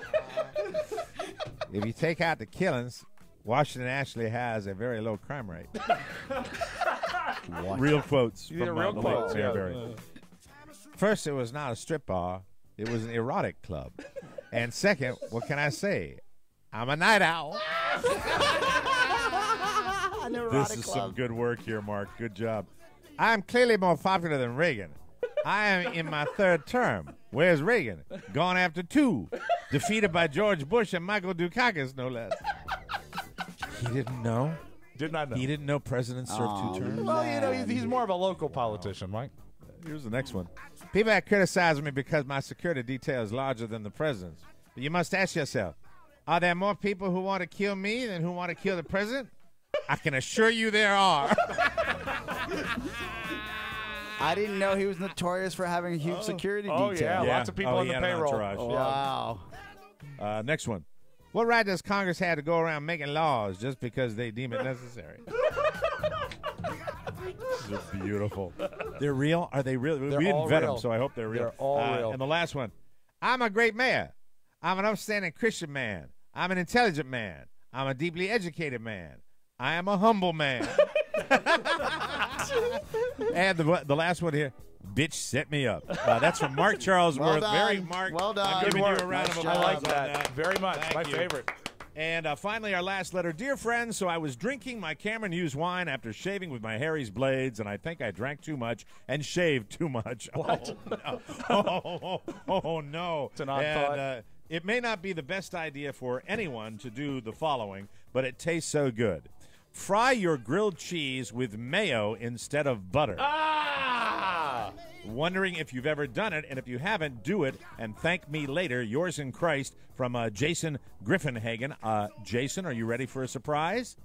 Speaker 2: If you take out the killings, Washington actually has a very low crime rate. Real quotes
Speaker 3: Yeah,
Speaker 2: from
Speaker 3: real
Speaker 2: the
Speaker 3: quotes,
Speaker 2: late Marion
Speaker 3: yeah.
Speaker 2: Barry. First, it was not a strip bar. It was an erotic club. And second, what can I say? I'm a night owl. This is some good work here, Mark. Good job. I'm clearly more popular than Reagan. I am in my third term. Where's Reagan? Gone after 2. Defeated by George Bush and Michael Dukakis, no less. He didn't know.
Speaker 3: Did not know.
Speaker 2: He didn't know presidents serve 2 terms?
Speaker 3: Well, you know, he's more of a local politician, Mike.
Speaker 2: Here's the next one. People have criticized me because my security detail is larger than the president's. But you must ask yourself, are there more people who want to kill me than who want to kill the president? I can assure you there are.
Speaker 4: I didn't know he was notorious for having a huge security detail.
Speaker 3: Yeah, lots of people on the payroll.
Speaker 4: Wow.
Speaker 2: Next one. What right does Congress have to go around making laws just because they deem it necessary? They're beautiful. They're real? Are they real? We didn't vet them, so I hope they're real.
Speaker 3: They're all real.
Speaker 2: And the last one. I'm a great mayor. I'm an upstanding Christian man. I'm an intelligent man. I'm a deeply educated man. I am a humble man. And the last one here. Bitch, set me up. That's from Mark Charlesworth.
Speaker 4: Well
Speaker 2: Mark.
Speaker 4: Well done.
Speaker 2: I'm giving you a round of applause.
Speaker 3: I like
Speaker 2: on
Speaker 3: that very much.
Speaker 2: Thank
Speaker 3: My
Speaker 2: you.
Speaker 3: favorite.
Speaker 2: And finally, our last letter. Dear friends, so I was drinking my Cameron-used wine after shaving with my Harry's blades, and I think I drank too much and shaved too much.
Speaker 3: What?
Speaker 2: Oh, no.
Speaker 3: It's an odd thought.
Speaker 2: It may not be the best idea for anyone to do the following, but it tastes so good. Fry your grilled cheese with mayo instead of butter.
Speaker 3: Ah!
Speaker 2: Wondering if you've ever done it, and if you haven't, do it, and thank me later. Yours in Christ from Jason Griffinhagen. Jason, are you ready for a surprise?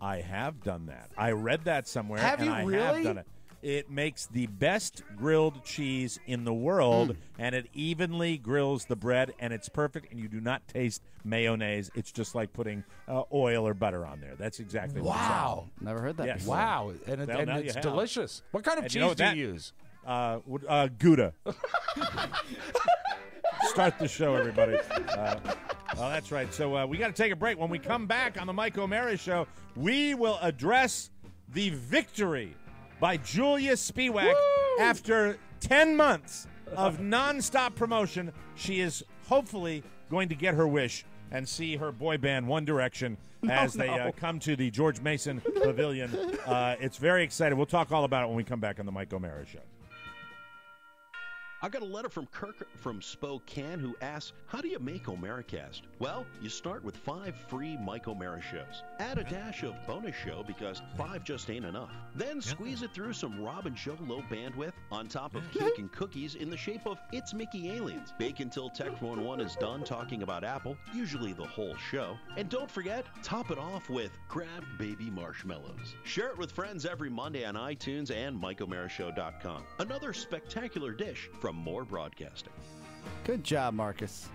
Speaker 2: I have done that. I read that somewhere.
Speaker 3: Have
Speaker 2: and
Speaker 3: you
Speaker 2: I
Speaker 3: really?
Speaker 2: have done it. It makes the best grilled cheese in the world, and it evenly grills the bread, and it's perfect, and you do not taste mayonnaise. It's just like putting oil or butter on there. That's exactly what it's
Speaker 3: Wow.
Speaker 4: Never heard that
Speaker 2: Yes.
Speaker 4: before.
Speaker 3: Wow. And
Speaker 2: Well, now
Speaker 3: it's
Speaker 2: you have.
Speaker 3: delicious. What kind of
Speaker 2: And
Speaker 3: cheese
Speaker 2: you know
Speaker 3: do
Speaker 2: that-
Speaker 3: you use?
Speaker 2: Gouda. Start the show, everybody. Well, that's right. So we got to take a break. When we come back on the Mike O'Mara Show, we will address the victory by Julia Spiewak. After 10 months of nonstop promotion. She is hopefully going to get her wish and see her boy band One Direction as they come to the George Mason Pavilion. It's very exciting. We'll talk all about it when we come back on the Mike O'Mara Show.
Speaker 13: I got a letter from Kirk from Spokane who asks, how do you make Omeracast? Well, you start with 5 free Mike O'Mara shows. Add a dash of bonus show because 5 just ain't enough. Then squeeze it through some Rob and Joe low bandwidth on top of cake and cookies in the shape of It's Mickey Aliens. Bake until Tech 101 is done talking about Apple, usually the whole show. And don't forget, top it off with crabbed baby marshmallows. Share it with friends every Monday on iTunes and MikeO'MaraShow.com. Another spectacular dish from More Broadcasting.
Speaker 4: Good job, Marcus.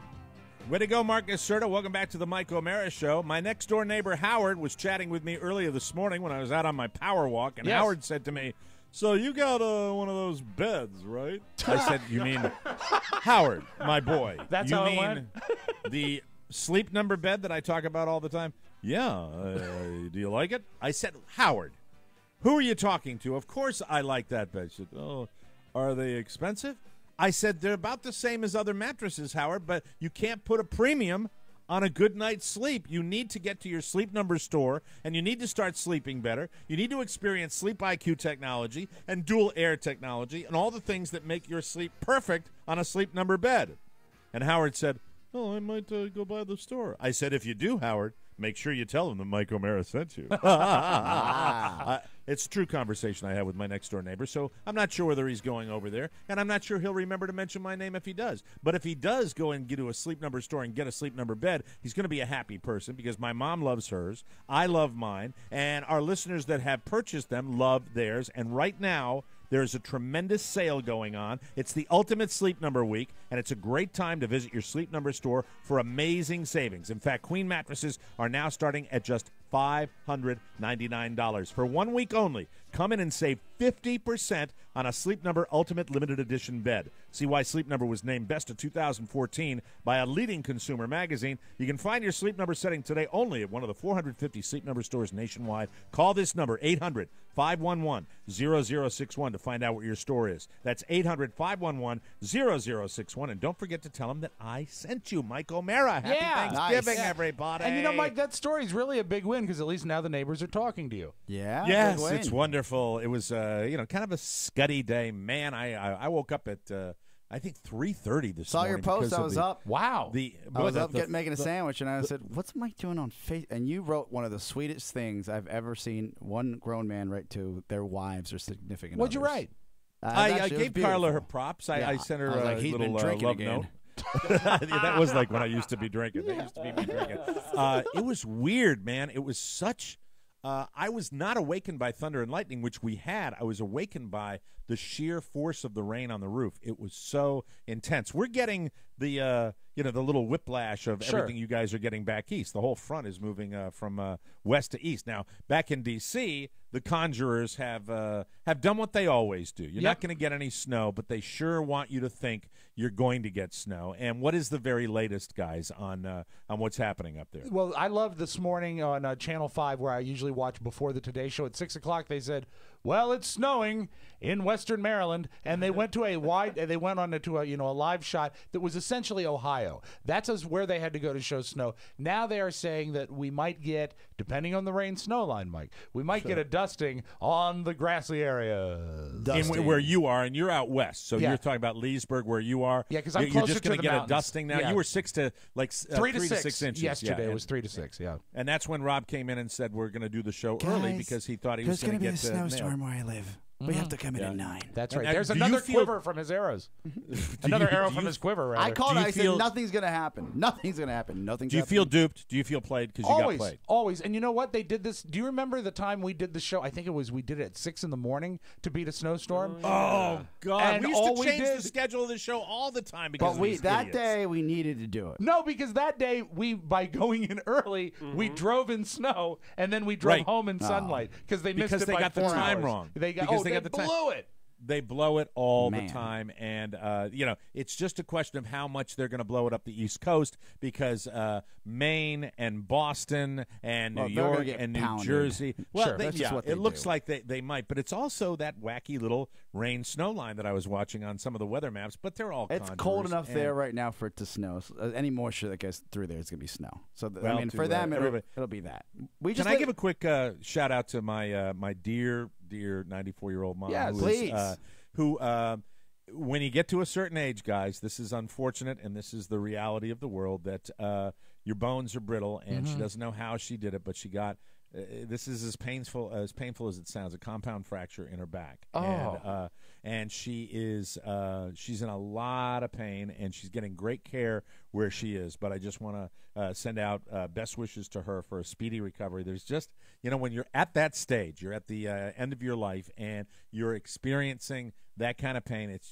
Speaker 2: Way to go, Marcus Serta. Welcome back to the Mike O'Mara Show. My next-door neighbor, Howard, was chatting with me earlier this morning when I was out on my power walk, and Howard said to me, so you got one of those beds, right? I said, you mean Howard, my boy.
Speaker 3: That's
Speaker 2: you
Speaker 3: how it
Speaker 2: mean
Speaker 3: went?
Speaker 2: the sleep number bed that I talk about all the time? Yeah. Do you like it? I said, Howard, who are you talking to? Of course I like that bed. She said, oh, are they expensive? I said, they're about the same as other mattresses, Howard, but you can't put a premium on a good night's sleep. You need to get to your Sleep Number store, and you need to start sleeping better. You need to experience Sleep IQ technology and dual air technology and all the things that make your sleep perfect on a Sleep Number bed. And Howard said, oh, I might go by the store. I said, if you do, Howard, make sure you tell him that Mike O'Mara sent you. It's a true conversation I had with my next-door neighbor, so I'm not sure whether he's going over there, and I'm not sure he'll remember to mention my name if he does. But if he does go and get to a Sleep Number store and get a Sleep Number bed, he's going to be a happy person because my mom loves hers, I love mine, and our listeners that have purchased them love theirs. And right now, there's a tremendous sale going on. It's the Ultimate Sleep Number Week, and it's a great time to visit your Sleep Number store for amazing savings. In fact, Queen mattresses are now starting at just $599. For 1 week only, come in and save 50% on a Sleep Number Ultimate Limited Edition bed. See why Sleep Number was named Best of 2014 by a leading consumer magazine. You can find your Sleep Number setting today only at one of the 450 Sleep Number stores nationwide. Call this number, 800-511-0061, to find out where your store is. That's 800-511-0061. And don't forget to tell them that I sent you, Mike O'Mara. Happy Thanksgiving, everybody.
Speaker 3: And you know, Mike, that story's really a big win because at least now the neighbors are talking to you.
Speaker 4: Yeah.
Speaker 2: Yes, it's wonderful. It was, kind of a scuddy day. Man, I woke up at I think 3:30 this
Speaker 4: Saw
Speaker 2: morning.
Speaker 4: your post.
Speaker 2: because
Speaker 4: I
Speaker 2: of
Speaker 4: was
Speaker 2: the-
Speaker 4: up.
Speaker 3: Wow.
Speaker 4: I was up making a sandwich, and I said, "What's Mike doing on Facebook?" And you wrote one of the sweetest things I've ever seen one grown man write to their wives or significant
Speaker 3: What'd you
Speaker 4: others.
Speaker 3: write?
Speaker 2: I gave Carla her props. I sent her
Speaker 4: I was like,
Speaker 2: a
Speaker 4: he's
Speaker 2: little
Speaker 4: been drinking
Speaker 2: love
Speaker 4: again.
Speaker 2: note. That was like when I used to be drinking. That used to be me drinking. It was weird, man. It was such. I was not awakened by thunder and lightning, which we had. I was awakened by the sheer force of the rain on the roof. It was so intense. We're getting the the little whiplash of everything you guys are getting back east. The whole front is moving from west to east. Now, back in D.C., the Conjurers have done what they always do. You're not going to get any snow, but they sure want you to think you're going to get snow. And what is the very latest, guys, on what's happening up there?
Speaker 3: Well, I loved this morning on Channel 5, where I usually watch before the Today Show at 6 o'clock. They said, well, it's snowing in Western Maryland, and they went to a live shot that was essentially Ohio. That's where they had to go to show snow. Now they are saying that we might get, depending on the rain snow line, Mike, we might get a dusting on the grassy area.
Speaker 2: Where you are, and you're out west, so you're talking about Leesburg, where you are.
Speaker 3: Yeah, because I'm
Speaker 2: you're
Speaker 3: closer
Speaker 2: just
Speaker 3: to
Speaker 2: going
Speaker 3: the
Speaker 2: to get
Speaker 3: mountains.
Speaker 2: a dusting now.
Speaker 3: Yeah.
Speaker 2: You were 3 to 6 inches
Speaker 3: yesterday. It was 3 to 6. Yeah,
Speaker 2: and that's when Rob came in and said we're going to do the show early because he thought he was going to get
Speaker 4: a snowstorm where I live. We have to come in at 9.
Speaker 3: That's right. There's another quiver from his arrows. Another arrow from his quiver, rather.
Speaker 4: I called I said nothing's going to happen. Nothing's going to happen. Nothing's
Speaker 2: Do you feel duped? Do you feel played because you got played?
Speaker 3: Always. And you know what? They did this. Do you remember the time we did the show? I think we did it at 6 in the morning to beat a snowstorm.
Speaker 2: Oh, God.
Speaker 3: And
Speaker 2: we used
Speaker 3: all
Speaker 2: to
Speaker 3: we
Speaker 2: change
Speaker 3: did-
Speaker 2: the schedule of the show all the time because
Speaker 4: But
Speaker 2: of these
Speaker 4: that
Speaker 2: idiots.
Speaker 4: day we needed to do it.
Speaker 3: No, because that day by going in early, we drove in snow, and then we drove home in sunlight because they missed it by
Speaker 2: got the
Speaker 3: 4
Speaker 2: time
Speaker 3: hours.
Speaker 2: wrong.
Speaker 3: They got the
Speaker 2: time.
Speaker 3: blew it.
Speaker 2: They blow it all the time, and it's just a question of how much they're going to blow it up the East Coast because Maine and Boston and New York and New Jersey. Well, it looks like they might, but it's also that wacky little rain snow line that I was watching on some of the weather maps. But they're all
Speaker 4: It's cold enough there right now for it to snow. So, any moisture that goes through there is going to be snow. So I mean, for them, it'll be that.
Speaker 2: Can I give a quick shout out to my my dear 94-year-old mom?
Speaker 4: Yes, please.
Speaker 2: Who, when you get to a certain age, guys, this is unfortunate, and this is the reality of the world, that your bones are brittle, and she doesn't know how she did it, but she got this is as painful as it sounds, a compound fracture in her back.
Speaker 3: Oh.
Speaker 2: And she is she's in a lot of pain, and she's getting great care where she is. But I just want to send out best wishes to her for a speedy recovery. There's just, when you're at that stage, you're at the end of your life, and you're experiencing that kind of pain, it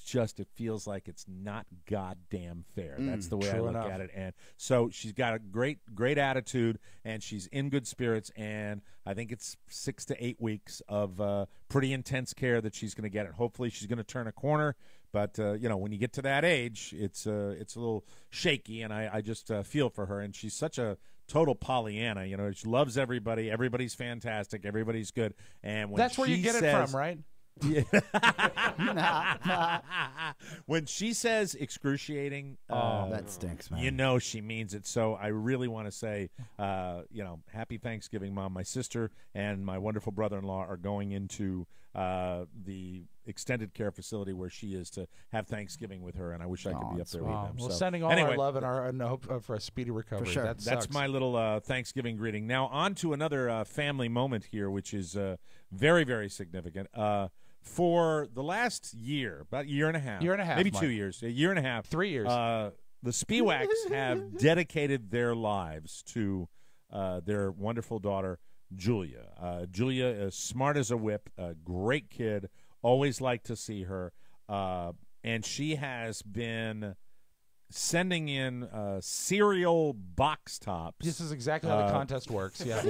Speaker 2: feels like it's not goddamn fair. That's the way I look at it. And so she's got a great attitude, and she's in good spirits, and I think it's 6 to 8 weeks of pretty intense care that she's going to get. And hopefully she's going to turn a corner. But, when you get to that age, it's a little shaky, and I just feel for her. And she's such a total Pollyanna. She loves everybody. Everybody's fantastic. Everybody's good. And when
Speaker 3: That's where you get it from, right?
Speaker 2: Yeah. When she says excruciating,
Speaker 4: that stinks, man.
Speaker 2: She means it. So I really want to say, happy Thanksgiving, Mom. My sister and my wonderful brother-in-law are going into the extended care facility where she is to have Thanksgiving with her, and I wish I could be up there with them.
Speaker 3: Well,
Speaker 2: so,
Speaker 3: sending all
Speaker 2: anyway,
Speaker 3: our love and our hope for a speedy recovery.
Speaker 4: For sure.
Speaker 3: That
Speaker 2: that's
Speaker 3: sucks.
Speaker 2: my little Thanksgiving greeting. Now on to another family moment here, which is very, very significant. For the last year, about a year and a half, maybe
Speaker 3: Mike.
Speaker 2: 2 years, a year and a half,
Speaker 3: 3 years.
Speaker 2: The Spiewaks have dedicated their lives to their wonderful daughter, Julia. Julia is smart as a whip, a great kid, always liked to see her, and she has been sending in cereal box tops.
Speaker 3: This is exactly how the contest works. Yeah.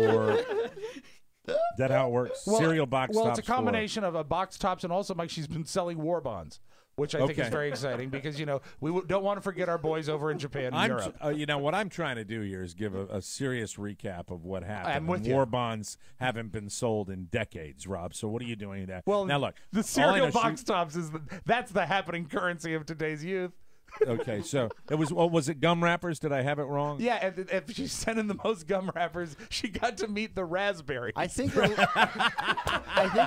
Speaker 2: Is that how it works? Cereal box tops.
Speaker 3: Well, it's a combination of box tops, and also, Mike, she's been selling war bonds, which I think is very exciting because, we don't want to forget our boys over in Japan and Europe.
Speaker 2: What I'm trying to do here is give a serious recap of what happened.
Speaker 3: I'm with you.
Speaker 2: War bonds haven't been sold in decades, Rob. So what are you doing there?
Speaker 3: Well,
Speaker 2: now look,
Speaker 3: the cereal box tops that's the happening currency of today's youth.
Speaker 2: Okay, so it was. Well, was it gum wrappers? Did I have it wrong?
Speaker 3: Yeah, and if she sent in the most gum wrappers, she got to meet the raspberry.
Speaker 4: I think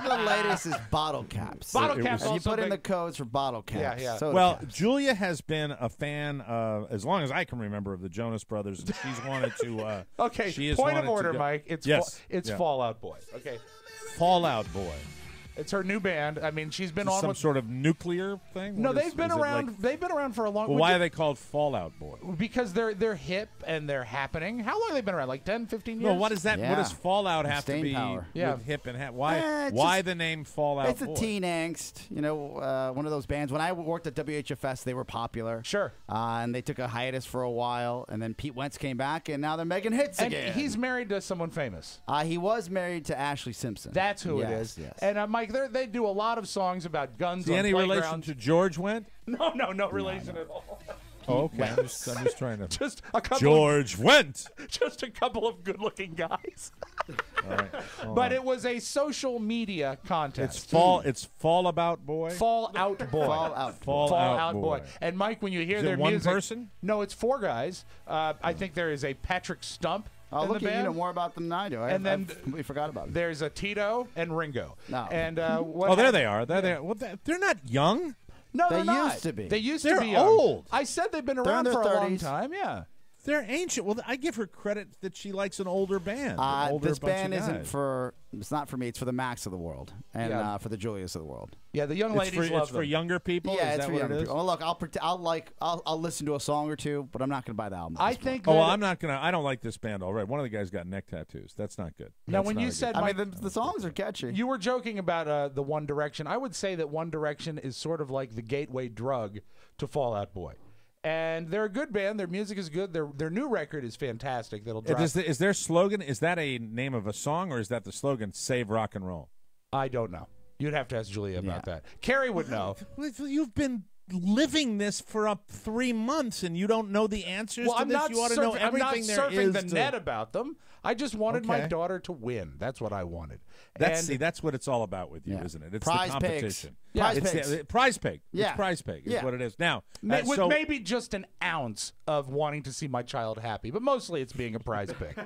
Speaker 4: the latest is bottle caps.
Speaker 3: Bottle caps.
Speaker 4: You
Speaker 3: Also
Speaker 4: put in
Speaker 3: big.
Speaker 4: the codes for bottle caps.
Speaker 3: Yeah.
Speaker 4: Soda
Speaker 2: Well,
Speaker 4: caps.
Speaker 2: Julia has been a fan, as long as I can remember, of the Jonas Brothers, and she's wanted to.
Speaker 3: Okay,
Speaker 2: she has
Speaker 3: point of
Speaker 2: wanted to
Speaker 3: order,
Speaker 2: go-
Speaker 3: Mike. It's
Speaker 2: Yes,
Speaker 3: it's
Speaker 2: yeah.
Speaker 3: Fallout Boy. Okay,
Speaker 2: Fallout Boy.
Speaker 3: it's her new band. I mean, she's been on
Speaker 2: Some
Speaker 3: with.
Speaker 2: sort of nuclear thing.
Speaker 3: No,
Speaker 2: What is-
Speaker 3: they've been
Speaker 2: is it
Speaker 3: around.
Speaker 2: like-
Speaker 3: They've been around for a long.
Speaker 2: well, why are they called Fallout Boy?
Speaker 3: Because they're hip and they're happening. How long have they been around? Like 10, 15 years?
Speaker 2: No, what is that? What does Fallout have to
Speaker 4: Staying
Speaker 2: be
Speaker 4: power.
Speaker 3: Yeah.
Speaker 2: with hip and why?
Speaker 4: It's
Speaker 2: Why
Speaker 4: just-
Speaker 2: the name Fallout
Speaker 4: It's
Speaker 2: Boy?
Speaker 4: a teen angst, one of those bands. When I worked at WHFS, they were popular.
Speaker 3: Sure.
Speaker 4: And they took a hiatus for a while, and then Pete Wentz came back, and now they're making hits
Speaker 3: And
Speaker 4: again.
Speaker 3: he's married to someone famous.
Speaker 4: He was married to Ashley Simpson.
Speaker 3: That's who it
Speaker 4: Yes,
Speaker 3: is.
Speaker 4: yes.
Speaker 3: And Mike, they do a lot of songs about guns
Speaker 2: Is he
Speaker 3: on
Speaker 2: any relation
Speaker 3: playgrounds.
Speaker 2: to George Wendt?
Speaker 3: No relation at all.
Speaker 2: Oh, okay. I'm just trying to.
Speaker 3: Just a couple.
Speaker 2: George Wendt.
Speaker 3: Just a couple of good-looking guys.
Speaker 2: All right. Hold
Speaker 3: But
Speaker 2: on.
Speaker 3: it was a social media contest.
Speaker 2: It's Fall About Boy.
Speaker 3: Fallout Boy.
Speaker 2: Fallout
Speaker 3: Boy.
Speaker 2: Boy.
Speaker 3: And Mike, when you hear
Speaker 2: Is
Speaker 3: their
Speaker 2: it one
Speaker 3: music,
Speaker 2: person?
Speaker 3: No, it's four guys. I think there is a Patrick Stump
Speaker 4: Oh,
Speaker 3: in
Speaker 4: look
Speaker 3: the
Speaker 4: at you
Speaker 3: band.
Speaker 4: know more about them than I do.
Speaker 3: And then
Speaker 4: I completely forgot about it.
Speaker 3: There's a Tito and Ringo.
Speaker 4: No.
Speaker 3: And what
Speaker 2: Oh, there
Speaker 3: happened-
Speaker 2: they are. There they are. Well, they're not young.
Speaker 3: No, they're
Speaker 4: They
Speaker 3: not.
Speaker 4: used to be.
Speaker 3: They used
Speaker 2: They're
Speaker 3: to be young.
Speaker 2: old.
Speaker 3: I said they've been
Speaker 4: They're in
Speaker 3: around
Speaker 4: their
Speaker 3: for a long
Speaker 4: 30s.
Speaker 3: time. Yeah.
Speaker 2: They're ancient. Well, I give her credit that she likes an older band. an older
Speaker 4: This
Speaker 2: bunch
Speaker 4: band
Speaker 2: of
Speaker 4: isn't
Speaker 2: guys.
Speaker 4: for. It's not for me. It's for the Macs of the world and
Speaker 3: Yeah.
Speaker 4: for the Julias of the world.
Speaker 3: Yeah, the young
Speaker 2: It's
Speaker 3: ladies
Speaker 2: for,
Speaker 3: love
Speaker 2: it's for
Speaker 3: them.
Speaker 2: younger people.
Speaker 4: Yeah,
Speaker 2: Is
Speaker 4: it's
Speaker 2: that
Speaker 4: for
Speaker 2: what
Speaker 4: younger
Speaker 2: it is?
Speaker 4: people. Well, look, I'll listen to a song or two, but I'm not going to buy the album.
Speaker 3: I think.
Speaker 2: Oh, well,
Speaker 3: that-
Speaker 2: I'm not gonna. I don't like this band already. One of the guys got neck tattoos. That's not good.
Speaker 3: Now,
Speaker 2: That's
Speaker 3: when
Speaker 2: not
Speaker 3: you
Speaker 2: a good-
Speaker 3: said,
Speaker 4: I
Speaker 3: Mike,
Speaker 4: mean, the songs are catchy.
Speaker 3: you were joking about the One Direction. I would say that One Direction is sort of like the gateway drug to Fallout Boy. And they're a good band. Their music is good. Their new record is fantastic. That'll drop.
Speaker 2: Is their slogan? Is that a name of a song, or is that the slogan "Save Rock and Roll"?
Speaker 3: I don't know. You'd have to ask Julia about that. Carrie would know.
Speaker 2: You've been living this for up 3 months, and you don't know the answers
Speaker 3: Well,
Speaker 2: to
Speaker 3: I'm
Speaker 2: this.
Speaker 3: not
Speaker 2: You ought to
Speaker 3: surfing,
Speaker 2: know
Speaker 3: I'm
Speaker 2: everything
Speaker 3: not
Speaker 2: there
Speaker 3: surfing
Speaker 2: is
Speaker 3: the
Speaker 2: to-
Speaker 3: net about them. I just wanted my
Speaker 2: Okay.
Speaker 3: daughter to win. That's what I wanted.
Speaker 2: That's
Speaker 3: And-
Speaker 2: that's what it's all about with you,
Speaker 4: Yeah.
Speaker 2: isn't it? It's
Speaker 4: Prize
Speaker 2: the
Speaker 4: pigs.
Speaker 2: competition.
Speaker 4: Yeah. Prize
Speaker 2: It's
Speaker 4: pigs.
Speaker 2: prize pig.
Speaker 4: Yeah.
Speaker 2: It's prize pig is
Speaker 4: Yeah.
Speaker 2: what it is. Now,
Speaker 3: with
Speaker 2: so-
Speaker 3: maybe just an ounce of wanting to see my child happy, but mostly it's being a prize pick.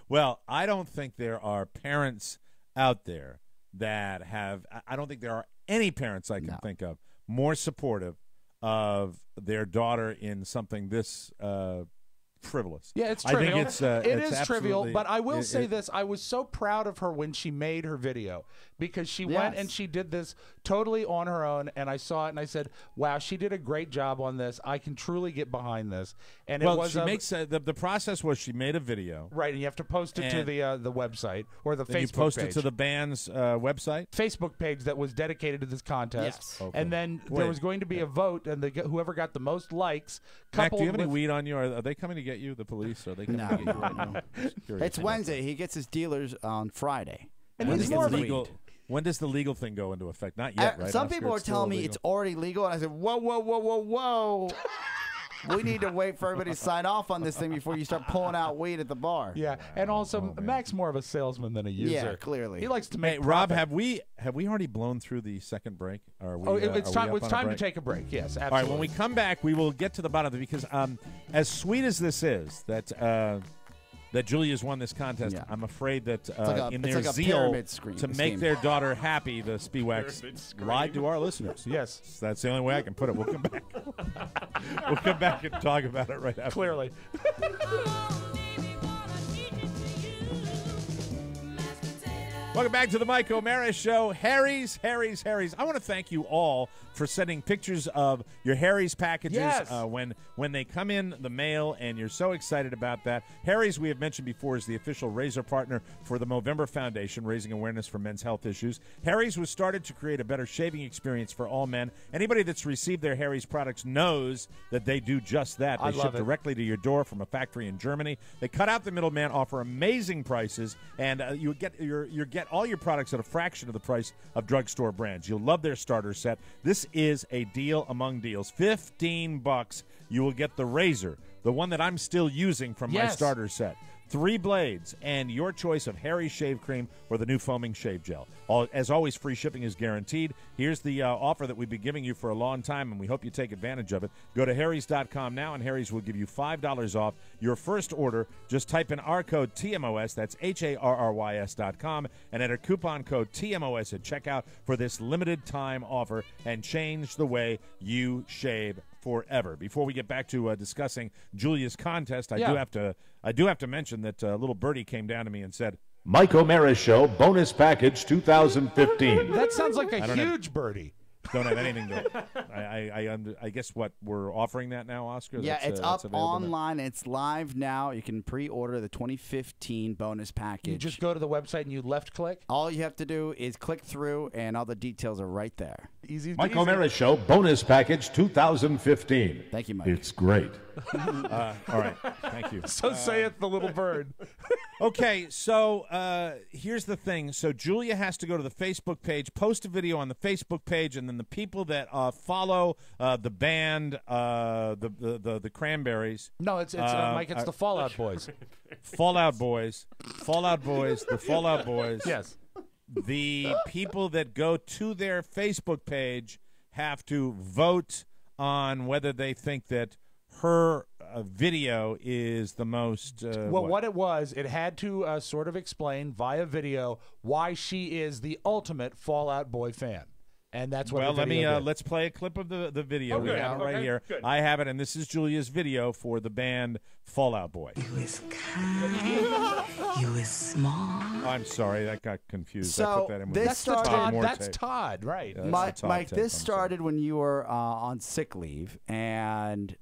Speaker 2: well, I don't think there are parents out there that have. I don't think there are any parents I can think of more supportive of their daughter in something this frivolous.
Speaker 3: Yeah, it's
Speaker 2: I
Speaker 3: trivial.
Speaker 2: think it's
Speaker 3: It
Speaker 2: it's
Speaker 3: is trivial,
Speaker 2: absolutely-
Speaker 3: but I will say
Speaker 2: it-
Speaker 3: this. I was so proud of her when she made her video because she went
Speaker 4: Yes.
Speaker 3: and she did this totally on her own, and I saw it and I said, wow, she did a great job on this. I can truly get behind this. And
Speaker 2: well,
Speaker 3: it was
Speaker 2: she makes the process was she made a video.
Speaker 3: right, and you have to post it to
Speaker 2: And
Speaker 3: the website or the
Speaker 2: Then
Speaker 3: Facebook
Speaker 2: you post
Speaker 3: page.
Speaker 2: it to the band's website.
Speaker 3: Facebook page that was dedicated to this contest.
Speaker 4: Yes.
Speaker 2: Okay.
Speaker 3: And then
Speaker 2: Wait.
Speaker 3: there was going to be a vote, and whoever got the most likes,
Speaker 2: Mac, do
Speaker 3: coupled
Speaker 2: you have any
Speaker 3: with
Speaker 2: weed on you? Are they coming to get you? The police? Are they coming to get you right now? Just curious
Speaker 4: It's
Speaker 2: about
Speaker 4: Wednesday. He gets his dealers on Friday.
Speaker 3: And
Speaker 2: When
Speaker 3: he's
Speaker 2: does
Speaker 3: more
Speaker 2: the
Speaker 3: of a-
Speaker 2: legal? When does the legal thing go into effect? Not yet, right?
Speaker 4: Some
Speaker 2: Oscar?
Speaker 4: people are
Speaker 2: It's still
Speaker 4: telling me
Speaker 2: illegal?
Speaker 4: it's already legal, and I said, whoa, whoa, whoa, whoa, whoa. We need to wait for everybody to sign off on this thing before you start pulling out weed at the bar.
Speaker 3: Yeah, and also Mac's more of a salesman than a user.
Speaker 4: Yeah, clearly.
Speaker 3: He likes to
Speaker 2: Hey,
Speaker 3: make
Speaker 2: Rob,
Speaker 3: profit.
Speaker 2: have we already blown through the second break? Are we,
Speaker 3: Oh, it's
Speaker 2: are
Speaker 3: time.
Speaker 2: we up
Speaker 3: It's
Speaker 2: on a
Speaker 3: time to
Speaker 2: break?
Speaker 3: take a break. Yes, absolutely.
Speaker 2: All right, when we come back, we will get to the bottom of it because as sweet as this is, that Julia's won this contest,
Speaker 4: Yeah.
Speaker 2: I'm afraid that in
Speaker 4: it's
Speaker 2: their
Speaker 4: like a
Speaker 2: zeal
Speaker 4: pyramid
Speaker 2: to make
Speaker 4: scheme.
Speaker 2: their daughter happy, the Spiewaks lied to our listeners.
Speaker 3: Yes.
Speaker 2: That's the only way I can put it. We'll come back. We'll come back and talk about it right after.
Speaker 3: Clearly.
Speaker 2: Welcome back to the Mike O'Mara Show. Harry's. I want to thank you all for sending pictures of your Harry's packages
Speaker 3: Yes.
Speaker 2: when they come in the mail, and you're so excited about that. Harry's, we have mentioned before, is the official razor partner for the Movember Foundation, raising awareness for men's health issues. Harry's was started to create a better shaving experience for all men. Anybody that's received their Harry's products knows that they do just that. They
Speaker 3: I
Speaker 2: ship
Speaker 3: love it.
Speaker 2: directly to your door from a factory in Germany. They cut out the middleman, offer amazing prices, and you get all your products at a fraction of the price of drugstore brands. You'll love their starter set. This is a deal among deals. $15. You will get the razor the one that I'm still using from my
Speaker 3: Yes.
Speaker 2: starter set. 3 blades and your choice of Harry's shave cream or the new foaming shave gel. As always, free shipping is guaranteed. Here's the offer that we've been giving you for a long time, and we hope you take advantage of it. Go to harrys.com now, and Harry's will give you $5 off your first order. Just type in our code TMOS, that's HARRYS.com, and enter coupon code TMOS at checkout for this limited time offer and change the way you shave forever. Before we get back to discussing Julia's contest, I do have to mention that little birdie came down to me and said,
Speaker 5: Mike O'Mara Show Bonus Package 2015.
Speaker 3: That sounds like a huge birdie.
Speaker 2: Don't have anything to. I guess what we're offering that now, Oscar.
Speaker 4: Yeah,
Speaker 2: that's,
Speaker 4: it's
Speaker 2: that's
Speaker 4: up
Speaker 2: available
Speaker 4: online. It's live now. You can pre-order the 2015 bonus package.
Speaker 3: You just go to the website and you left click.
Speaker 4: All you have to do is click through, and all the details are right there.
Speaker 3: Easy.
Speaker 5: Mike O'Mara Show Bonus Package 2015.
Speaker 4: Thank you, Mike.
Speaker 5: It's great.
Speaker 2: All right, thank you.
Speaker 3: So saith the little bird.
Speaker 2: Okay, so here's the thing. So Julia has to go to the Facebook page, post a video on the Facebook page, and then the people that follow the band, the Cranberries.
Speaker 3: No, it's Mike. It's the Fallout Boys.
Speaker 2: Fallout Boys, the Fallout Boys.
Speaker 3: Yes.
Speaker 2: The people that go to their Facebook page have to vote on whether they think that her video is the most
Speaker 3: well, what it was, it had to sort of explain via video why she is the ultimate Fallout Boy fan. And that's what
Speaker 2: well,
Speaker 3: the video did.
Speaker 2: let's play a clip of the video.
Speaker 3: Okay,
Speaker 2: We have it right here.
Speaker 3: good.
Speaker 2: I have it, and this is Julia's video for the band Fallout Boy.
Speaker 12: You is kind. You is smart.
Speaker 2: I'm sorry, that got confused. I
Speaker 4: So
Speaker 2: put that in with
Speaker 4: this
Speaker 2: the
Speaker 4: started-
Speaker 2: Todd Moore
Speaker 3: That's
Speaker 2: tape.
Speaker 3: Todd, right?
Speaker 2: Yeah, that's the Todd
Speaker 4: Mike,
Speaker 2: tape,
Speaker 4: this
Speaker 2: I'm
Speaker 4: started when you were on sick leave, and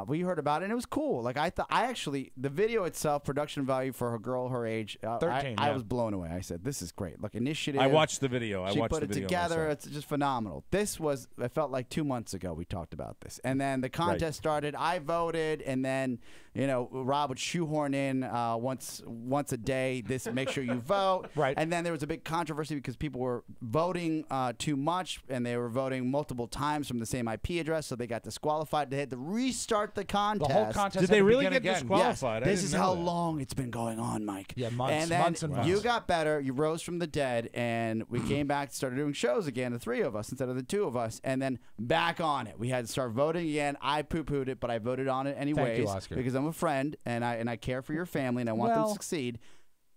Speaker 4: we heard about it, and it was cool. Like I actually, the video itself, production value for a girl her age,
Speaker 3: 13,
Speaker 4: I
Speaker 3: yeah.
Speaker 4: was blown away. I said, "This is great." Like initiative.
Speaker 2: I watched the video.
Speaker 4: She
Speaker 2: watched
Speaker 4: put
Speaker 2: the
Speaker 4: it
Speaker 2: video
Speaker 4: together.
Speaker 2: myself.
Speaker 4: It's just phenomenal. This was, I felt like 2 months ago we talked about this, and then the contest started. I voted, and then Rob would shoehorn in once a day. This make sure you vote.
Speaker 3: Right.
Speaker 4: And then there was a big controversy because people were voting too much, and they were voting multiple times from the same IP address, so they got disqualified. They had to restart the contest.
Speaker 3: The whole contest.
Speaker 2: Did they
Speaker 3: had to
Speaker 2: really
Speaker 3: begin
Speaker 2: get
Speaker 3: again.
Speaker 2: disqualified? I
Speaker 4: This
Speaker 2: didn't
Speaker 4: is
Speaker 2: know
Speaker 4: how
Speaker 2: that.
Speaker 4: long it's been going on, Mike.
Speaker 3: Yeah, months,
Speaker 4: And then
Speaker 3: months and months.
Speaker 4: you got better. You rose from the dead, and we came back, started doing shows again, the 3 of us instead of the 2 of us, and then back on it. We had to start voting again. I poo-pooed it, but I voted on it anyways
Speaker 3: Oscar.
Speaker 4: because I'm a friend, and I care for your family, and I want them
Speaker 3: Well-
Speaker 4: to succeed.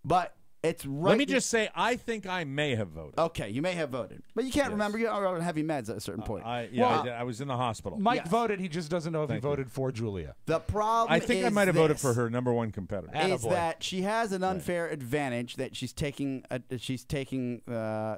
Speaker 4: But it's right.
Speaker 2: Let me just say, I think I may have voted.
Speaker 4: Okay, you may have voted, but you can't remember. You're on heavy meds at a certain point.
Speaker 2: I was in the hospital.
Speaker 3: Mike
Speaker 4: Yes.
Speaker 3: voted. He just doesn't know if
Speaker 2: Thank
Speaker 3: he
Speaker 2: you.
Speaker 3: voted for Julia.
Speaker 4: The problem
Speaker 2: I think I
Speaker 4: is
Speaker 2: might have voted
Speaker 4: this.
Speaker 2: for her #1 competitor.
Speaker 4: Is
Speaker 3: Attaboy.
Speaker 4: that she has an unfair advantage that she's taking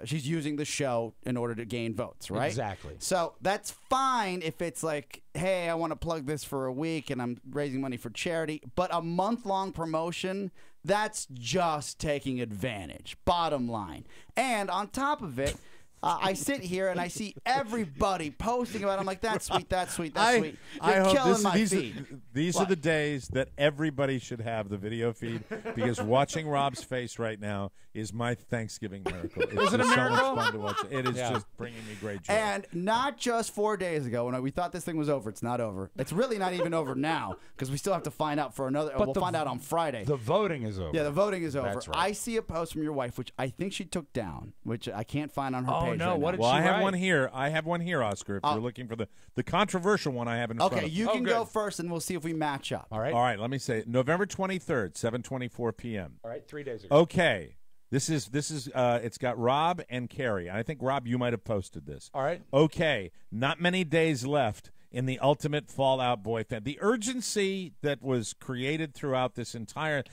Speaker 4: she's using the show in order to gain votes, right?
Speaker 3: Exactly.
Speaker 4: So that's fine if it's like, hey, I want to plug this for a week and I'm raising money for charity, but a month-long promotion, that's just taking advantage, bottom line. And on top of it, I sit here and I see everybody posting about it. I'm like, that's sweet, that's sweet, that's sweet. You're
Speaker 2: I hope
Speaker 4: killing my
Speaker 2: these
Speaker 4: feed.
Speaker 2: These are the days that everybody should have the video feed because watching Rob's face right now is my Thanksgiving miracle. It's
Speaker 3: Is it a
Speaker 2: just
Speaker 3: miracle?
Speaker 2: so much fun to watch. It is
Speaker 3: Yeah.
Speaker 2: just bringing me great joy.
Speaker 4: And not just 4 days ago when we thought this thing was over. It's not over. It's really not even over now because we still have to find out for another.
Speaker 3: But
Speaker 4: We'll find out on Friday.
Speaker 3: The voting is over.
Speaker 4: Yeah, the voting is over.
Speaker 3: That's right.
Speaker 4: I see a post from your wife, which I think she took down, which I can't find on her
Speaker 3: Oh,
Speaker 4: page.
Speaker 3: no,
Speaker 4: right
Speaker 3: what
Speaker 4: now.
Speaker 3: did
Speaker 2: Well,
Speaker 3: she
Speaker 2: I have
Speaker 3: write?
Speaker 2: one here. I have one here, Oscar. If you're looking for the controversial one, I have in front
Speaker 4: Okay,
Speaker 2: of
Speaker 4: you
Speaker 3: Oh,
Speaker 4: can
Speaker 3: good.
Speaker 4: go first, and we'll see if we match up.
Speaker 3: All right.
Speaker 2: All right, let me say November 23rd, 7:24 p.m.
Speaker 3: All right. 3 days ago.
Speaker 2: Okay, this is it's got Rob and Carrie. And I think Rob, you might have posted this.
Speaker 3: All right.
Speaker 2: Okay, not many days left in the ultimate Fallout Boy fan. The urgency that was created throughout this entire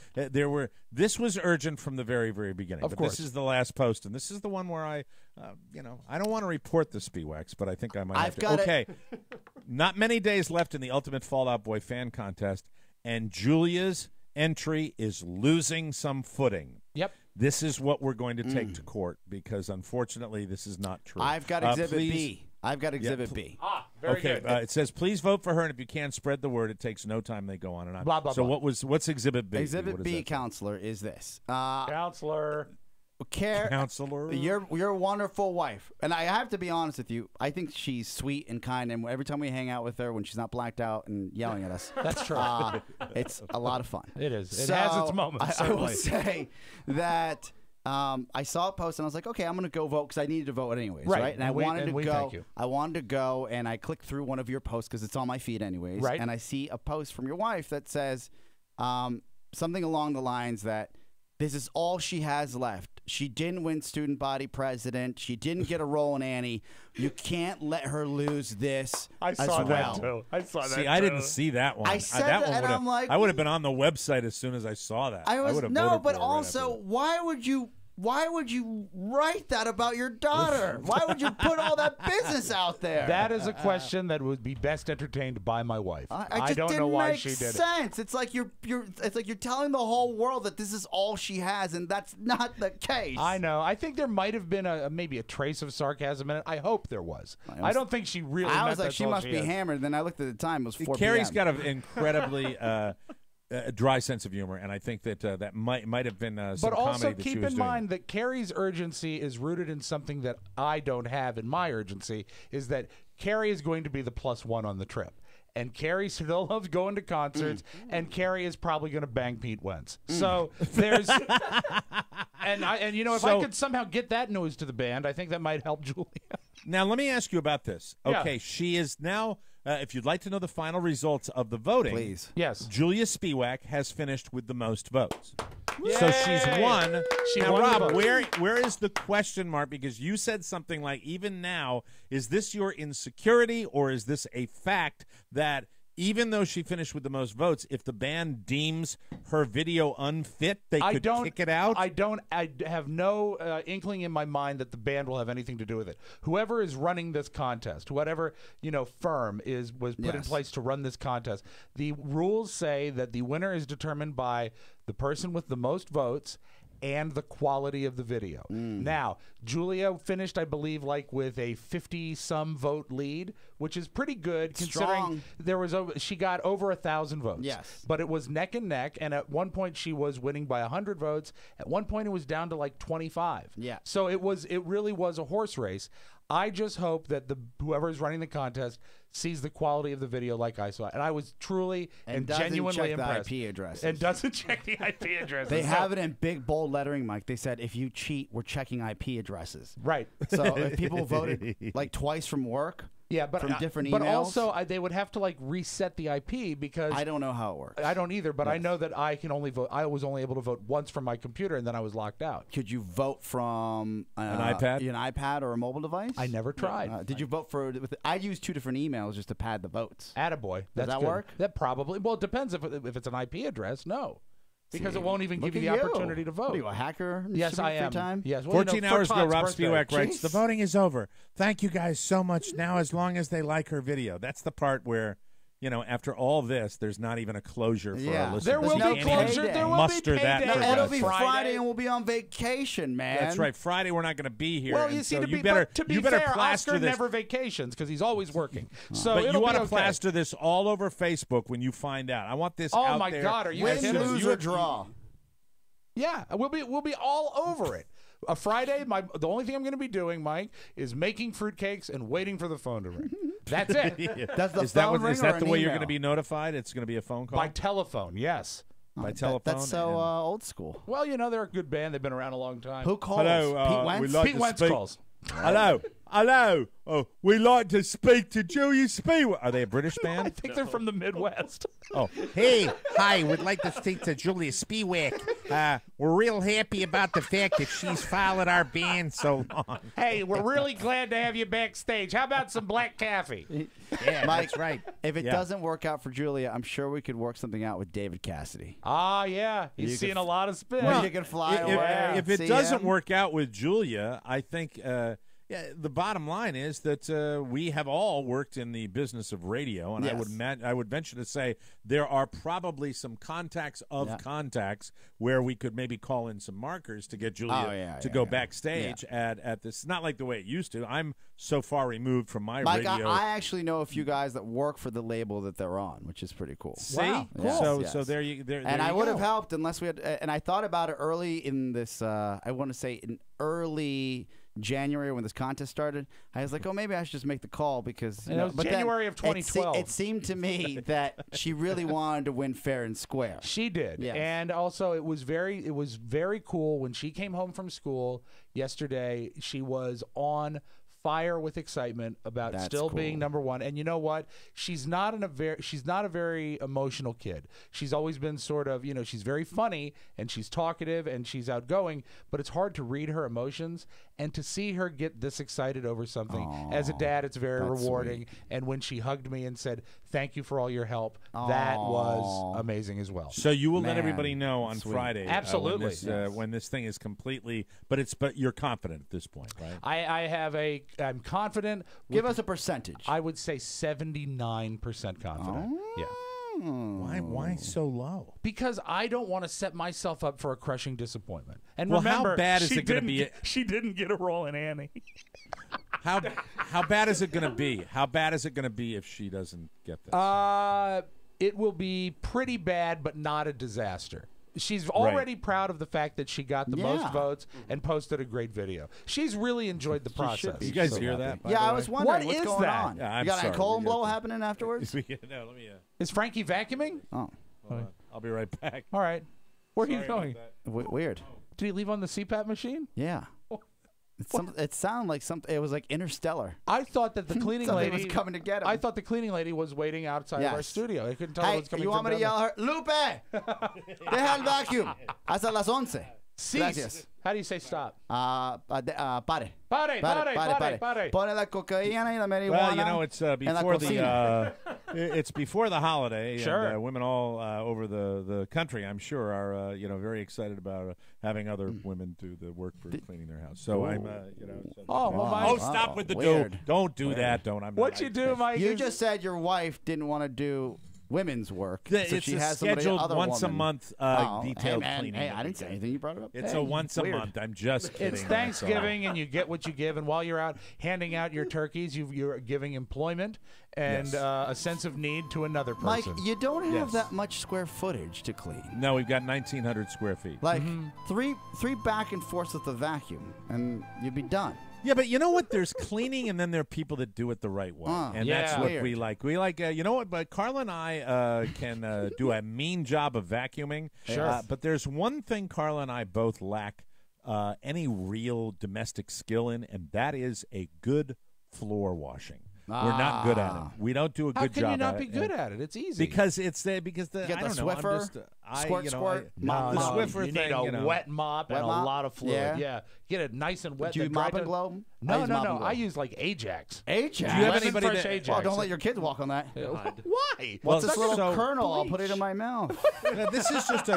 Speaker 2: this was urgent from the very, very beginning.
Speaker 3: Of course.
Speaker 2: This is the last post, and this is the one where I don't want to report the Spiwax, but I think I might have
Speaker 4: I've
Speaker 2: to.
Speaker 4: got it.
Speaker 2: Okay, not many days left in the ultimate Fallout Boy fan contest, and Julia's entry is losing some footing.
Speaker 3: Yep.
Speaker 2: This is what we're going to take to court because, unfortunately, this is not true.
Speaker 4: I've got Exhibit
Speaker 2: please-
Speaker 4: B. I've got Exhibit B.
Speaker 3: Ah, very
Speaker 2: Okay,
Speaker 3: good.
Speaker 2: it says please vote for her, and if you can't spread the word, it takes no time. They go on and on.
Speaker 3: Blah, blah,
Speaker 2: so
Speaker 3: blah.
Speaker 2: what's Exhibit B? What
Speaker 4: Exhibit
Speaker 2: is
Speaker 4: B,
Speaker 2: that?
Speaker 4: counselor, is this.
Speaker 3: Counselor.
Speaker 2: Counselor.
Speaker 4: Your wonderful wife, and I have to be honest with you. I think she's sweet and kind, and every time we hang out with her, when she's not blacked out and yelling at us,
Speaker 3: that's true.
Speaker 4: It's a lot of fun.
Speaker 3: It is. It has its moments.
Speaker 4: I will say that I saw a post and I was like, okay, I'm going to go vote because I needed to vote anyways, right? And I wanted to go.
Speaker 3: Thank you.
Speaker 4: I wanted to go, and I clicked through one of your posts because it's on my feed anyways,
Speaker 3: right?
Speaker 4: And I see a post from your wife that says something along the lines that this is all she has left. She didn't win student body president. She didn't get a role in Annie. You can't let her lose this.
Speaker 3: I saw that too. I saw that.
Speaker 2: See, I didn't see that one.
Speaker 4: I said that, and I'm like,
Speaker 2: I would have been on the website as soon as I saw that.
Speaker 4: I
Speaker 2: would have
Speaker 4: no,
Speaker 2: voted
Speaker 4: but
Speaker 2: for
Speaker 4: also, why would you write that about your daughter? Why would you put all that business out there?
Speaker 3: That is a question that would be best entertained by my wife. I don't know why she did
Speaker 4: it. It's like you're telling the whole world that this is all she has, and that's not the case.
Speaker 3: I know. I think there might have been maybe a trace of sarcasm in it. I hope there was. I don't think she really.
Speaker 4: I was like, she must be hammered. Then I looked at the time; it was 4
Speaker 2: Carrie's
Speaker 4: p.m.
Speaker 2: got an incredibly a dry sense of humor, and I think that that might have been some
Speaker 3: but also
Speaker 2: comedy that she
Speaker 3: keep
Speaker 2: was
Speaker 3: in
Speaker 2: doing.
Speaker 3: mind that Carrie's urgency is rooted in something that I don't have in my urgency, is that Carrie is going to be the +1 on the trip. And Carrie still loves going to concerts, and Carrie is probably going to bang Pete Wentz. So there's, and you know, if I could somehow get that news to the band, I think that might help Julia.
Speaker 2: Now let me ask you about this. Okay, she is now. If you'd like to know the final results of the voting,
Speaker 4: please.
Speaker 3: Yes.
Speaker 2: Julia Spiewak has finished with the most votes.
Speaker 3: Yay!
Speaker 2: So she's won. Now,
Speaker 3: won
Speaker 2: Rob,
Speaker 3: the
Speaker 2: where is the question mark? Because you said something like, even now, is this your insecurity or is this a fact that even though she finished with the most votes, if the band deems her video unfit, they could kick it out?
Speaker 3: I have no inkling in my mind that the band will have anything to do with it. Whoever is running this contest, whatever firm was put in place to run this contest, the rules say that the winner is determined by the person with the most votes and the quality of the video. Now, Julia finished, I believe, with a 50-some vote lead, which is pretty good considering she got over 1,000 votes.
Speaker 4: Yes.
Speaker 3: But it was neck and neck, and at one point she was winning by 100 votes. At one point it was down to 25.
Speaker 4: Yeah.
Speaker 3: So it really was a horse race. I just hope that whoever is running the contest sees the quality of the video like I saw, and I was truly and genuinely impressed.
Speaker 4: The IP addresses.
Speaker 3: And doesn't check the IP addresses.
Speaker 4: They have it in big bold lettering, Mike. They said if you cheat, we're checking IP addresses.
Speaker 3: Right.
Speaker 4: So if people voted twice from work.
Speaker 3: Yeah, but
Speaker 4: from different emails.
Speaker 3: But also, they would have to reset the IP because
Speaker 4: I don't know how it works.
Speaker 3: I don't either, but I know that I can only vote. I was only able to vote once from my computer, and then I was locked out.
Speaker 4: Could you vote from
Speaker 2: an iPad
Speaker 4: or a mobile device?
Speaker 3: I never tried.
Speaker 4: Did you vote for? I used 2 different emails just to pad the votes.
Speaker 3: Attaboy.
Speaker 4: Does that work?
Speaker 3: That probably. Well, it depends if it's an IP address. No. Because it won't even give you the opportunity to vote.
Speaker 4: What are you, a hacker?
Speaker 3: Yes, I am.
Speaker 4: Time?
Speaker 3: Yes.
Speaker 2: 14 hours ago, Rob Spiewak writes,
Speaker 4: Jeez.
Speaker 2: the voting is over. Thank you guys so much. Now, as long as they like her video. That's the part where, after all this, there's not even a closure for our listeners.
Speaker 3: There will be closure. There will be payday.
Speaker 4: It'll be Friday, and we'll be on vacation, man.
Speaker 2: That's right. Friday, we're not going to be here.
Speaker 3: Well, you see, to be fair, Oscar never vacations because he's always working. So
Speaker 2: but you want to plaster this all over Facebook when you find out. I want this out there.
Speaker 3: Oh, my God. Are you
Speaker 4: kidding? Win, lose, or draw.
Speaker 3: Yeah, we'll be all over it. A Friday, the only thing I'm going to be doing, Mike, is making fruitcakes and waiting for the phone to ring. That's it.
Speaker 4: Is that
Speaker 2: the way you're going to be notified? It's going to be a phone call?
Speaker 3: By telephone, yes.
Speaker 2: By telephone?
Speaker 4: That's so old school.
Speaker 3: Well, they're a good band. They've been around a long time.
Speaker 4: Who calls?
Speaker 2: Hello,
Speaker 4: Pete Wentz?
Speaker 3: Pete Wentz calls.
Speaker 2: Hello. Oh, we like to speak to Julia Spiewak. Are they a British band?
Speaker 3: I think they're from the Midwest.
Speaker 2: Oh,
Speaker 14: Hi, we'd like to speak to Julia Spiewak. We're real happy about the fact that she's followed our band so long.
Speaker 3: Hey, we're really glad to have you backstage. How about some black coffee?
Speaker 14: Yeah,
Speaker 4: Mike,
Speaker 14: that's right.
Speaker 4: If it doesn't work out for Julia, I'm sure we could work something out with David Cassidy.
Speaker 3: Ah, yeah. He's seeing a lot of spin.
Speaker 4: You can fly away.
Speaker 2: If it doesn't work out with Julia, I think Yeah, the bottom line is that we have all worked in the business of radio, and I would venture to say there are probably some contacts of contacts where we could maybe call in some markers to get Julia to go backstage at this. It's not like the way it used to. I'm so far removed from my
Speaker 4: Mike,
Speaker 2: radio.
Speaker 4: I actually know a few guys that work for the label that they're on, which is pretty cool.
Speaker 2: See? Wow. Cool. So there you there.
Speaker 4: And
Speaker 2: there
Speaker 4: I
Speaker 2: you
Speaker 4: would
Speaker 2: go.
Speaker 4: have helped unless we had. And I thought about it early in this. I want to say in early January when this contest started. I was like, oh, maybe I should just make the call because
Speaker 3: And it was January of 2012.
Speaker 4: It seemed to me that she really wanted to win fair and square.
Speaker 3: She did.
Speaker 4: Yes.
Speaker 3: And also it was very cool when she came home from school yesterday. She was on fire with excitement about still being number one. And you know what? She's not a very emotional kid. She's always been sort of, she's very funny and she's talkative and she's outgoing, but it's hard to read her emotions. And to see her get this excited over something, as a dad, it's very rewarding.
Speaker 4: Sweet.
Speaker 3: And when she hugged me and said, "Thank you for all your help," that was amazing as well.
Speaker 2: So you will let everybody know on Friday,
Speaker 3: absolutely,
Speaker 2: when this thing is completely. But you're confident at this point, right?
Speaker 3: I'm confident.
Speaker 4: Give us a percentage.
Speaker 3: I would say 79% confident. Yeah.
Speaker 2: Why so low?
Speaker 3: Because I don't want to set myself up for a crushing disappointment. And
Speaker 2: well,
Speaker 3: remember,
Speaker 2: how bad is it going to be?
Speaker 3: She didn't get a role in Annie.
Speaker 2: How bad is it going to be? How bad is it going to be if she doesn't get this?
Speaker 3: It will be pretty bad, but not a disaster. She's already proud of the fact that she got the most votes and posted a great video. She's really enjoyed the process.
Speaker 2: You guys hear that?
Speaker 4: Yeah, I was wondering what's going
Speaker 3: that?
Speaker 4: on.
Speaker 2: Yeah,
Speaker 4: you got a colon blow happening afterwards?
Speaker 2: No, let me.
Speaker 3: Is Frankie vacuuming?
Speaker 4: Oh.
Speaker 2: I'll be right back.
Speaker 3: All right. Where are you
Speaker 2: Sorry
Speaker 3: going?
Speaker 2: about
Speaker 4: Weird.
Speaker 3: Did he leave on the CPAP machine?
Speaker 4: Yeah. It sounded like something. It was like Interstellar.
Speaker 3: I thought that the cleaning lady
Speaker 4: was coming to get him.
Speaker 3: I thought the cleaning lady was waiting outside of our studio. I couldn't tell what was coming.
Speaker 4: You want me to yell at her? Lupe, deja el vacuum. Hasta las 11. Gracias.
Speaker 3: How do you say stop?
Speaker 4: Pare.
Speaker 3: Pare.
Speaker 4: Pone la cocaína y la marijuana.
Speaker 2: Well, it's before it's before the holiday.
Speaker 3: Sure.
Speaker 2: And, women all over the country, I'm sure, are very excited about having other women do the work for cleaning their house. So I'm, stop with the
Speaker 4: weird.
Speaker 2: don't do that. Don't.
Speaker 3: What you do, Mike?
Speaker 4: You just said your wife didn't want to do women's work.
Speaker 2: It's
Speaker 4: she
Speaker 2: a
Speaker 4: has
Speaker 2: scheduled
Speaker 4: other
Speaker 2: once
Speaker 4: woman.
Speaker 2: a month detailed cleaning.
Speaker 4: Hey, I didn't say anything. You brought it up.
Speaker 2: It's a once a month. I'm just kidding.
Speaker 3: It's Thanksgiving, and you get what you give. And while you're out handing out your turkeys, you're giving employment and a sense of need to another person.
Speaker 4: Mike, you don't have that much square footage to clean.
Speaker 2: No, we've got 1,900 square feet.
Speaker 4: Like three back and forth with the vacuum, and you'd be done.
Speaker 2: Yeah, but you know what? There's cleaning, and then there are people that do it the right way, and that's what we like. We like, you know what? But Carla and I can do a mean job of vacuuming.
Speaker 3: Sure.
Speaker 2: But there's one thing Carla and I both lack any real domestic skill in, and that is a good floor washing. We're not good at it. We don't do a good job.
Speaker 3: How can you not be good at it? It's easy.
Speaker 2: Because the
Speaker 4: you get
Speaker 2: I
Speaker 4: the
Speaker 2: don't know.
Speaker 4: Swiffer,
Speaker 2: I'm just,
Speaker 4: squirt.
Speaker 2: the Swiffer
Speaker 3: you
Speaker 2: thing.
Speaker 3: need a wet mop and a lot of fluid.
Speaker 4: Yeah.
Speaker 3: Get it nice and wet.
Speaker 4: Do you mop and glow?
Speaker 3: No. I use like Ajax.
Speaker 4: Ajax.
Speaker 2: Do you have anybody
Speaker 3: fresh
Speaker 2: that?
Speaker 3: Ajax.
Speaker 4: Well, don't let your kids walk on that.
Speaker 3: Why?
Speaker 4: What's this little
Speaker 2: so
Speaker 4: kernel? I'll put it in my mouth.
Speaker 2: This is just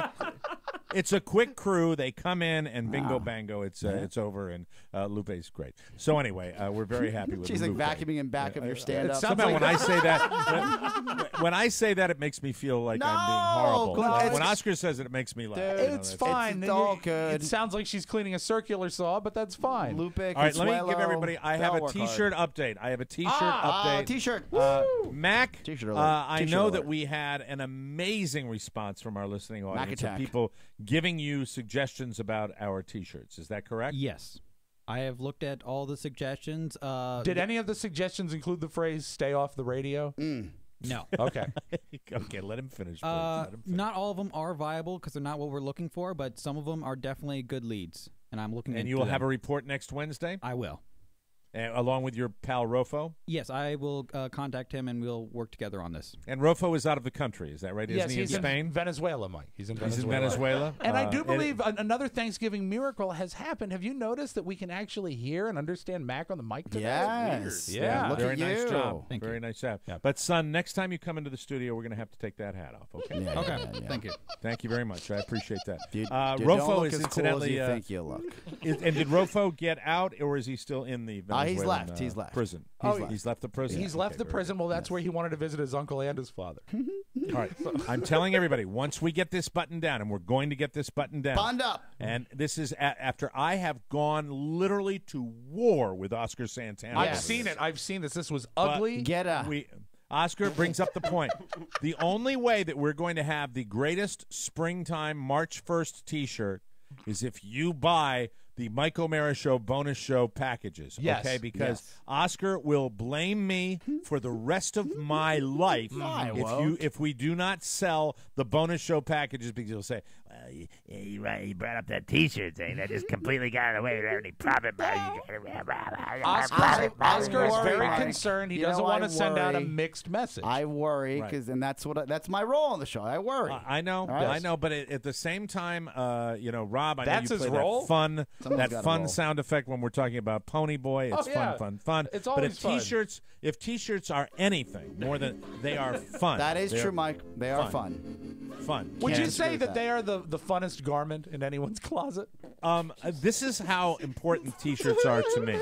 Speaker 2: it's a quick crew. They come in and bingo bango. It's over, and Lupe's great. So anyway, we're very happy with.
Speaker 4: She's like
Speaker 2: Lupe.
Speaker 4: vacuuming in back of your stand-up.
Speaker 2: Somehow when I say that, when I say that, it makes me feel like I'm being horrible.
Speaker 4: No,
Speaker 2: when Oscar says it, it makes me laugh.
Speaker 3: It's fine.
Speaker 4: It's all good.
Speaker 3: It sounds like she's cleaning a circular saw, but that's fine.
Speaker 4: Lupe,
Speaker 2: all right, let me give everybody. I have a T-shirt update.
Speaker 4: T-shirt.
Speaker 2: Mac.
Speaker 4: T-shirt alert.
Speaker 2: I know
Speaker 4: alert.
Speaker 2: that we had an amazing response from our listening audience of
Speaker 4: attack.
Speaker 2: people giving you suggestions about our T-shirts. Is that correct?
Speaker 15: Yes. I have looked at all the suggestions.
Speaker 3: Did any of the suggestions include the phrase "stay off the radio"?
Speaker 15: No.
Speaker 3: Okay.
Speaker 2: Okay, let him finish. Let him finish.
Speaker 15: Not all of them are viable because they're not what we're looking for, but some of them are definitely good leads, and I'm looking.
Speaker 2: And you will have a report next Wednesday.
Speaker 15: I will.
Speaker 2: Along with your pal Rofo?
Speaker 15: Yes, I will contact him, and we'll work together on this.
Speaker 2: And Rofo is out of the country, is that right?
Speaker 3: Yes,
Speaker 2: Isn't he
Speaker 3: he's
Speaker 2: in Spain?
Speaker 3: Venezuela, Mike. He's in Venezuela.
Speaker 2: He's in Venezuela?
Speaker 3: And I do believe another Thanksgiving miracle has happened. Have you noticed that we can actually hear and understand Mac on the mic today?
Speaker 4: Yes.
Speaker 3: Yeah.
Speaker 4: Look
Speaker 2: Very
Speaker 4: at
Speaker 2: nice
Speaker 4: you.
Speaker 2: job.
Speaker 15: Thank
Speaker 2: Very
Speaker 15: you.
Speaker 2: nice job.
Speaker 3: Yeah.
Speaker 2: But, son, next time you come into the studio, we're going to have to take that hat off, okay?
Speaker 15: Okay. Thank you.
Speaker 2: Thank you very much. I appreciate that.
Speaker 4: Dude,
Speaker 2: Rofo
Speaker 4: don't look
Speaker 2: is
Speaker 4: as
Speaker 2: incidentally.
Speaker 4: cool as you think you look.
Speaker 2: And did Rofo get out, or is he still in the Venezuela?
Speaker 4: he's
Speaker 2: Venezuelan,
Speaker 4: left. He's left.
Speaker 2: Prison. He's left the prison.
Speaker 3: He's left the prison. Well, that's where he wanted to visit his uncle and his father.
Speaker 2: All right. I'm telling everybody, once we get this button down, and we're going to get this button down.
Speaker 4: Bond up.
Speaker 2: And this is after I have gone literally to war with Oscar Santana.
Speaker 3: I've seen it. I've seen this. This was ugly.
Speaker 2: Oscar brings up the point. The only way that we're going to have the greatest springtime March 1st T-shirt is if you buy the Mike O'Mara Show bonus show packages.
Speaker 3: Yes.
Speaker 2: Okay, because Oscar will blame me for the rest of my life if we do not sell the bonus show packages, because he'll say,
Speaker 14: well, you brought up that T-shirt thing. That just completely got in the way without any profit margin.
Speaker 3: Oscar is very concerned. He doesn't want to send out a mixed message.
Speaker 4: I worry, and that's my role on the show. I worry.
Speaker 2: I know, I know, but at the same time, Rob, I
Speaker 3: That's
Speaker 2: know you
Speaker 3: his
Speaker 2: play
Speaker 3: role?
Speaker 2: that fun sound effect when we're talking about Pony Boy. It's fun.
Speaker 3: It's
Speaker 2: but
Speaker 3: always
Speaker 2: if
Speaker 3: fun.
Speaker 2: if T-shirts are anything more than they are fun.
Speaker 4: That is true, Mike. They are fun.
Speaker 2: Fun.
Speaker 3: Would you say that they are the funnest garment in anyone's closet?
Speaker 2: This is how important T-shirts are to me.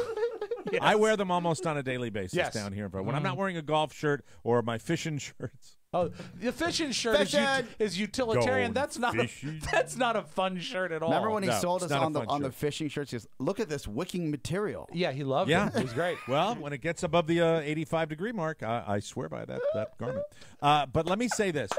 Speaker 3: Yes.
Speaker 2: I wear them almost on a daily basis
Speaker 3: Yes.
Speaker 2: down here. But when I'm not wearing a golf shirt or my fishing shirts.
Speaker 3: Oh, the fishing shirt is utilitarian. That's not a fun shirt at all.
Speaker 4: Remember when he sold us on the fishing shirts? He goes, look at this wicking material.
Speaker 3: Yeah, he loved it. It was great.
Speaker 2: Well, when it gets above the 85-degree mark, I swear by that garment. But let me say this.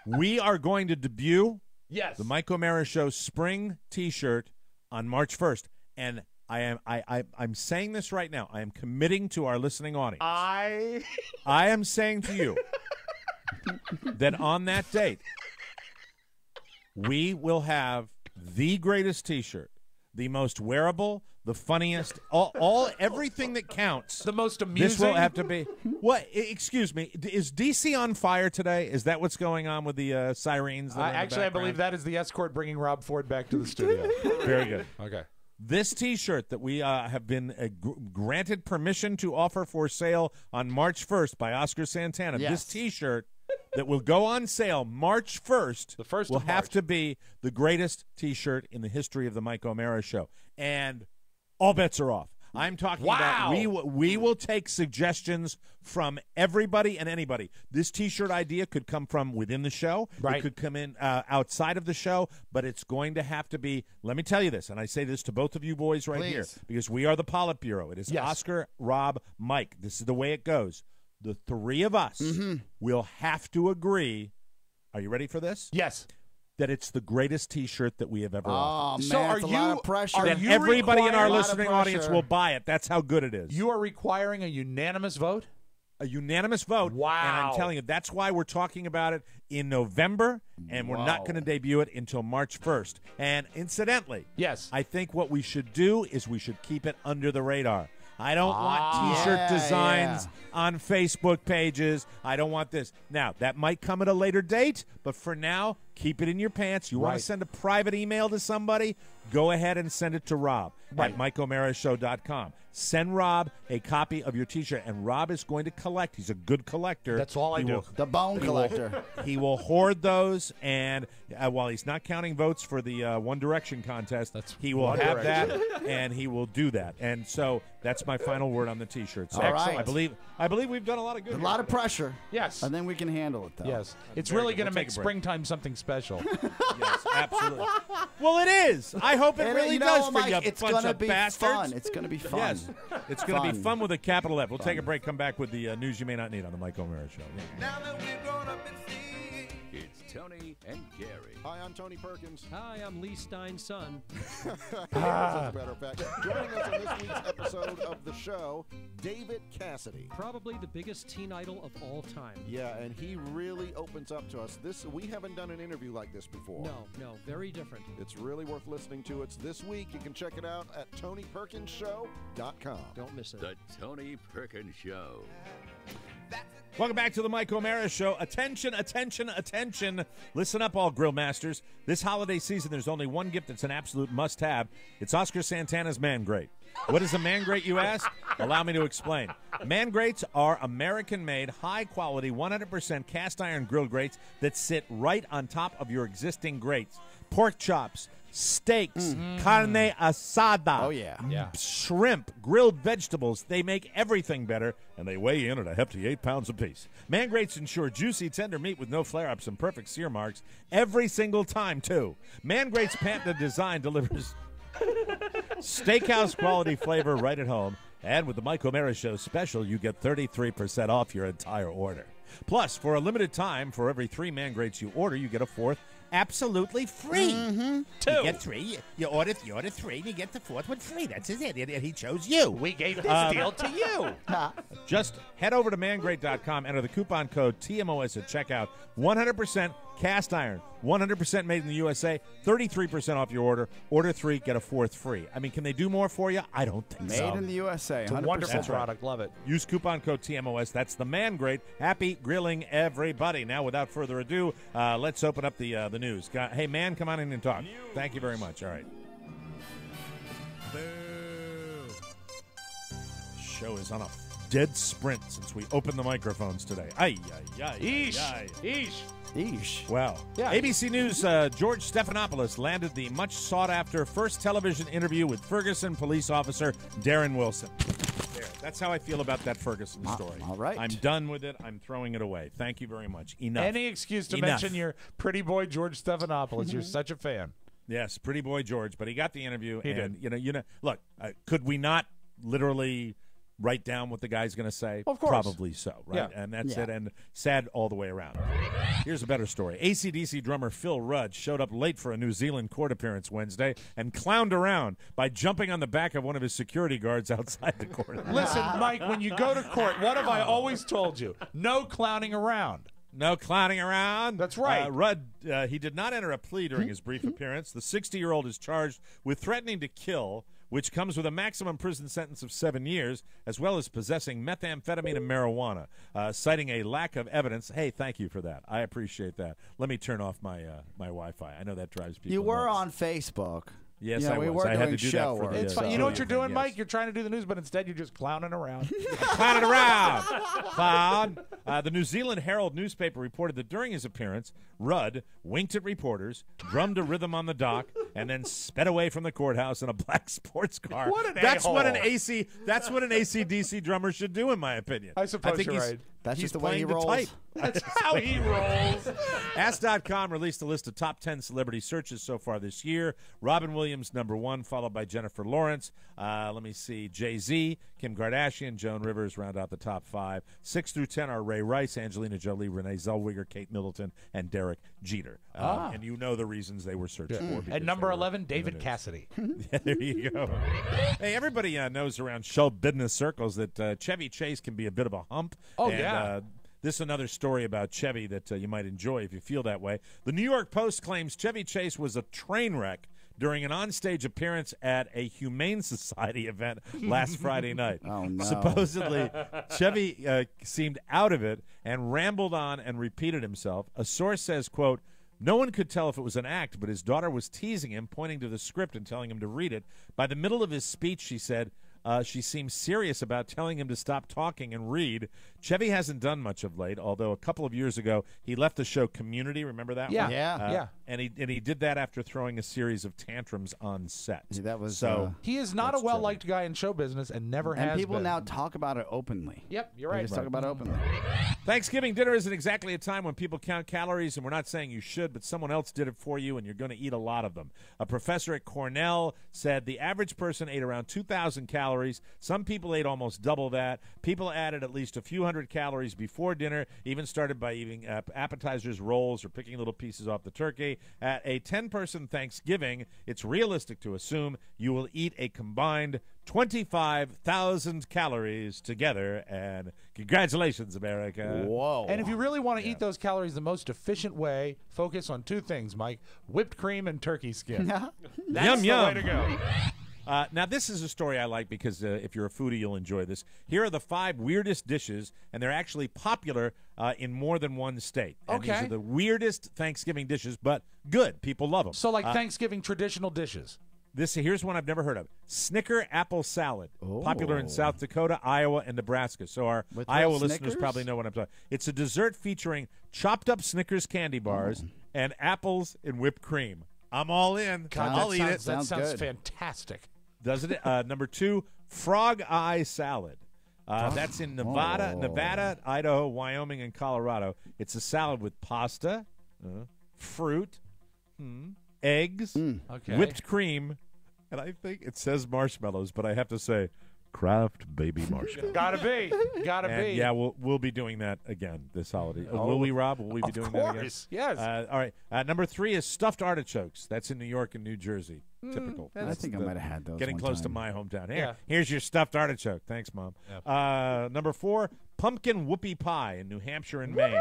Speaker 2: We are going to debut the Mike O'Mara Show spring T-shirt on March 1st. And I'm saying this right now. I am committing to our listening audience. I am saying to you that on that date, we will have the greatest T-shirt, the most wearable, the funniest, everything that counts.
Speaker 3: The most amusing.
Speaker 2: This will have to be. What? Excuse me. Is DC on fire today? Is that what's going on with the sirens?
Speaker 3: I believe that is the escort bringing Rob Ford back to the studio.
Speaker 2: Very good.
Speaker 3: Okay.
Speaker 2: This T-shirt that we have been granted permission to offer for sale on March 1st by Oscar Santana.
Speaker 4: Yes.
Speaker 2: This T-shirt that will go on sale March 1st will have to be the greatest T-shirt in the history of the Mike O'Mara Show. And all bets are off. I'm talking about we will take suggestions from everybody and anybody. This T-shirt idea could come from within the show.
Speaker 3: Right.
Speaker 2: It could come in outside of the show, but it's going to have to be, let me tell you this, and I say this to both of you boys right here, because we are the Politburo. It is Oscar, Rob, Mike. This is the way it goes. The three of us will have to agree. Are you ready for this?
Speaker 3: Yes.
Speaker 2: That it's the greatest T-shirt that we have ever offered.
Speaker 4: Man, so a lot of pressure.
Speaker 2: That everybody in our listening audience will buy it. That's how good it is.
Speaker 3: You are requiring a unanimous vote?
Speaker 2: A unanimous vote.
Speaker 3: Wow.
Speaker 2: And I'm telling you, that's why we're talking about it in November, and we're not going to debut it until March 1st. And incidentally, I think what we should do is we should keep it under the radar. I don't want T-shirt designs on Facebook pages. I don't want this. Now, that might come at a later date, but for now, keep it in your pants. You want to send a private email to somebody? Go ahead and send it to Rob at MikeO'MaraShow.com. Send Rob a copy of your T-shirt, and Rob is going to collect. He's a good collector.
Speaker 3: That's all I do.
Speaker 4: The bone collector.
Speaker 2: He will hoard those, and while he's not counting votes for the One Direction contest, he will have that, and he will do that. And so that's my final word on the T-shirt. So
Speaker 4: All right.
Speaker 2: I believe we've done a lot of good.
Speaker 4: A lot of pressure.
Speaker 3: Yes.
Speaker 4: And then we can handle it, though.
Speaker 3: Yes. It's really going to make springtime something special.
Speaker 2: Yes, absolutely. Well, it is. I hope it really does for you,
Speaker 4: it's
Speaker 2: bunch of
Speaker 4: be
Speaker 2: bastards.
Speaker 4: Fun. It's going to be fun.
Speaker 2: Yes, it's going to be fun with a capital F. We'll take a break, come back with the news you may not need on the Mike O'Mara Show. Yeah.
Speaker 1: Now that we've grown up and seen, it's Tony and Gary.
Speaker 16: Hi, I'm Tony Perkins.
Speaker 17: Hi, I'm Lee Stein's son.
Speaker 16: As a matter of fact, joining us on this week's episode of the show, David Cassidy.
Speaker 17: Probably the biggest teen idol of all time.
Speaker 16: Yeah, and he really opens up to us. We haven't done an interview like this before.
Speaker 17: No, very different.
Speaker 16: It's really worth listening to. It's this week. You can check it out at TonyPerkinsShow.com.
Speaker 17: Don't miss it.
Speaker 1: The Tony Perkins Show.
Speaker 2: Welcome back to the Mike O'Mara Show. Attention, attention, attention. Listen up, all grill masters. This holiday season, there's only one gift that's an absolute must-have. It's Oscar Santana's Man Great. What is a man grate, you ask? Allow me to explain. Man grates are American-made, high-quality, 100% cast-iron grill grates that sit right on top of your existing grates. Pork chops, steaks, carne asada,
Speaker 4: Oh, yeah.
Speaker 2: shrimp, grilled vegetables. They make everything better, and they weigh in at a hefty 8 pounds apiece. Man grates ensure juicy, tender meat with no flare-ups and perfect sear marks every single time, too. Man grates' patented design delivers steakhouse quality flavor right at home. And with the Mike O'Mara Show special, you get 33% off your entire order. Plus, for a limited time, for every 3 man grates you order, you get a 4th absolutely free.
Speaker 14: You get 3. You order 3, and you get the 4th one free. That's it. And he chose you.
Speaker 3: We gave this deal to you.
Speaker 2: Just head over to mangrate.com, enter the coupon code TMOS at checkout. 100% cast iron, 100% made in the USA, 33% off your order. Order 3, get a 4th free. I mean, can they do more for you? I don't think so.
Speaker 4: Made in the USA.
Speaker 3: It's a
Speaker 4: 100%.
Speaker 3: wonderful product. Love it.
Speaker 2: Use coupon code TMOS. That's the Man Grate. Happy grilling, everybody. Now, without further ado, let's open up the news. Hey, man, come on in and talk. Thank you very much. All right. Show is on a dead sprint since we opened the microphones today. Ay, ay, ay.
Speaker 3: Eesh.
Speaker 2: Ay, ay.
Speaker 4: Eesh.
Speaker 2: Wow.
Speaker 3: Yeah.
Speaker 2: ABC News' George Stephanopoulos landed the much sought-after first television interview with Ferguson police officer Darren Wilson. There. That's how I feel about that Ferguson story.
Speaker 4: All right.
Speaker 2: I'm done with it. I'm throwing it away. Thank you very much. Enough.
Speaker 3: Any excuse to
Speaker 2: Enough.
Speaker 3: mention your pretty boy George Stephanopoulos. You're such a fan.
Speaker 2: Yes, pretty boy George, but he got the interview.
Speaker 3: He
Speaker 2: and
Speaker 3: did.
Speaker 2: You know. Look, could we not literally write down what the guy's going to say?
Speaker 3: Of course.
Speaker 2: Probably so, right?
Speaker 3: Yeah.
Speaker 2: And that's
Speaker 4: Yeah.
Speaker 2: it, and sad all the way around. Here's a better story. AC/DC drummer Phil Rudd showed up late for a New Zealand court appearance Wednesday and clowned around by jumping on the back of one of his security guards outside the court.
Speaker 3: Listen, Mike, when you go to court, what have I always told you? No clowning around.
Speaker 2: No clowning around.
Speaker 3: That's right.
Speaker 2: Rudd, he did not enter a plea during his brief appearance. The 60-year-old is charged with threatening to kill, which comes with a maximum prison sentence of 7 years, as well as possessing methamphetamine and marijuana, citing a lack of evidence. Hey, thank you for that. I appreciate that. Let me turn off my my Wi-Fi. I know that drives people
Speaker 4: You were
Speaker 2: nuts.
Speaker 4: on Facebook.
Speaker 2: Yes,
Speaker 4: You know,
Speaker 2: I
Speaker 4: we
Speaker 2: was.
Speaker 4: were
Speaker 2: I had
Speaker 4: doing
Speaker 2: to do
Speaker 4: show
Speaker 2: that for
Speaker 4: work.
Speaker 2: the
Speaker 3: It's fine. You know what you're doing,
Speaker 2: yes.
Speaker 3: Mike? You're trying to do the news, but instead you're just clowning around.
Speaker 2: Clown it around. Clown. The New Zealand Herald newspaper reported that during his appearance, Rudd winked at reporters, drummed a rhythm on the dock, and then sped away from the courthouse in a black sports car.
Speaker 3: What an
Speaker 2: That's what an
Speaker 3: a-hole.
Speaker 2: AC. That's what an AC/DC drummer should do, in my opinion.
Speaker 3: I suppose
Speaker 2: think
Speaker 3: you're
Speaker 2: he's,
Speaker 3: right.
Speaker 4: That's
Speaker 2: he's
Speaker 4: just the way he
Speaker 2: playing
Speaker 4: rolls.
Speaker 2: the type.
Speaker 3: That's how he rolls.
Speaker 2: Ask.com released a list of top 10 celebrity searches so far this year. Robin Williams, number 1, followed by Jennifer Lawrence. Let me see. Jay-Z, Kim Kardashian, Joan Rivers round out the top 5. 6 through 10 are Ray Rice, Angelina Jolie, Renee Zellweger, Kate Middleton, and Derek Jeter. And you know the reasons they were searched for. because
Speaker 3: At number
Speaker 2: they were
Speaker 3: 11,
Speaker 2: in the
Speaker 3: David
Speaker 2: news.
Speaker 3: Cassidy.
Speaker 2: Yeah, there you go. Hey, everybody knows around show business circles that Chevy Chase can be a bit of a hump.
Speaker 3: Oh,
Speaker 2: and,
Speaker 3: yeah.
Speaker 2: This is another story about Chevy that you might enjoy if you feel that way. The New York Post claims Chevy Chase was a train wreck during an onstage appearance at a Humane Society event last Friday night.
Speaker 4: Oh, no.
Speaker 2: Supposedly, Chevy seemed out of it and rambled on and repeated himself. A source says, quote, "No one could tell if it was an act, but his daughter was teasing him, pointing to the script and telling him to read it. By the middle of his speech, she said, she seemed serious about telling him to stop talking and read. Chevy hasn't done much of late, although a couple of years ago he left the show Community. Remember that
Speaker 3: Yeah,
Speaker 2: one?
Speaker 3: yeah.
Speaker 2: And he did that after throwing a series of tantrums on set.
Speaker 4: That was
Speaker 2: so.
Speaker 3: He is not a
Speaker 2: That's
Speaker 3: well-liked guy in show business and never
Speaker 4: And
Speaker 3: has
Speaker 4: people
Speaker 3: been.
Speaker 4: now talk about it openly.
Speaker 3: Yep, you're
Speaker 4: They
Speaker 3: right.
Speaker 4: just talk about it openly.
Speaker 2: Thanksgiving dinner isn't exactly a time when people count calories, and we're not saying you should, but someone else did it for you, and you're going to eat a lot of them. A professor at Cornell said the average person ate around 2,000 calories. Some people ate almost double that. People added at least a few hundred calories before dinner, even started by eating appetizers, rolls, or picking little pieces off the turkey. At a 10-person Thanksgiving, it's realistic to assume you will eat a combined 25,000 calories together, and congratulations, America.
Speaker 4: Whoa.
Speaker 3: And if you really want to eat those calories the most efficient way, focus on 2 things, Mike: whipped cream and turkey skin. That's
Speaker 2: Yum,
Speaker 3: the
Speaker 2: yum.
Speaker 3: way to go.
Speaker 2: Now, this is a story I like because if you're a foodie, you'll enjoy this. Here are the 5 weirdest dishes, and they're actually popular in more than one state. And these
Speaker 3: Okay.
Speaker 2: are the weirdest Thanksgiving dishes, but good. People love them.
Speaker 3: So, like Thanksgiving traditional dishes.
Speaker 2: Here's one I've never heard of. Snicker apple salad, popular in South Dakota, Iowa, and Nebraska. So our
Speaker 4: With
Speaker 2: Iowa
Speaker 4: real
Speaker 2: listeners
Speaker 4: Snickers?
Speaker 2: probably know what I'm talking. It's a dessert featuring chopped up Snickers candy bars and apples and whipped cream. I'm all in.
Speaker 3: God,
Speaker 2: I'll eat it.
Speaker 3: That sounds
Speaker 4: good.
Speaker 3: fantastic.
Speaker 2: Doesn't it? Number 2, frog eye salad. That's in Nevada, Idaho, Wyoming, and Colorado. It's a salad with pasta, fruit, eggs,
Speaker 3: Okay.
Speaker 2: whipped cream, and I think it says marshmallows, but I have to say Kraft baby marshmallows.
Speaker 3: Gotta be.
Speaker 2: And yeah, we'll be doing that again this holiday. Will we, Rob? Will we be doing that again?
Speaker 3: Yes.
Speaker 2: All right. Number 3 is stuffed artichokes. That's in New York and New Jersey. Typical.
Speaker 4: I think I might have had those.
Speaker 2: Getting
Speaker 4: one
Speaker 2: close to
Speaker 4: time.
Speaker 2: my hometown.
Speaker 3: Yeah.
Speaker 2: Here's your stuffed artichoke. Thanks, Mom. Number 4, pumpkin whoopie pie in New Hampshire and Maine.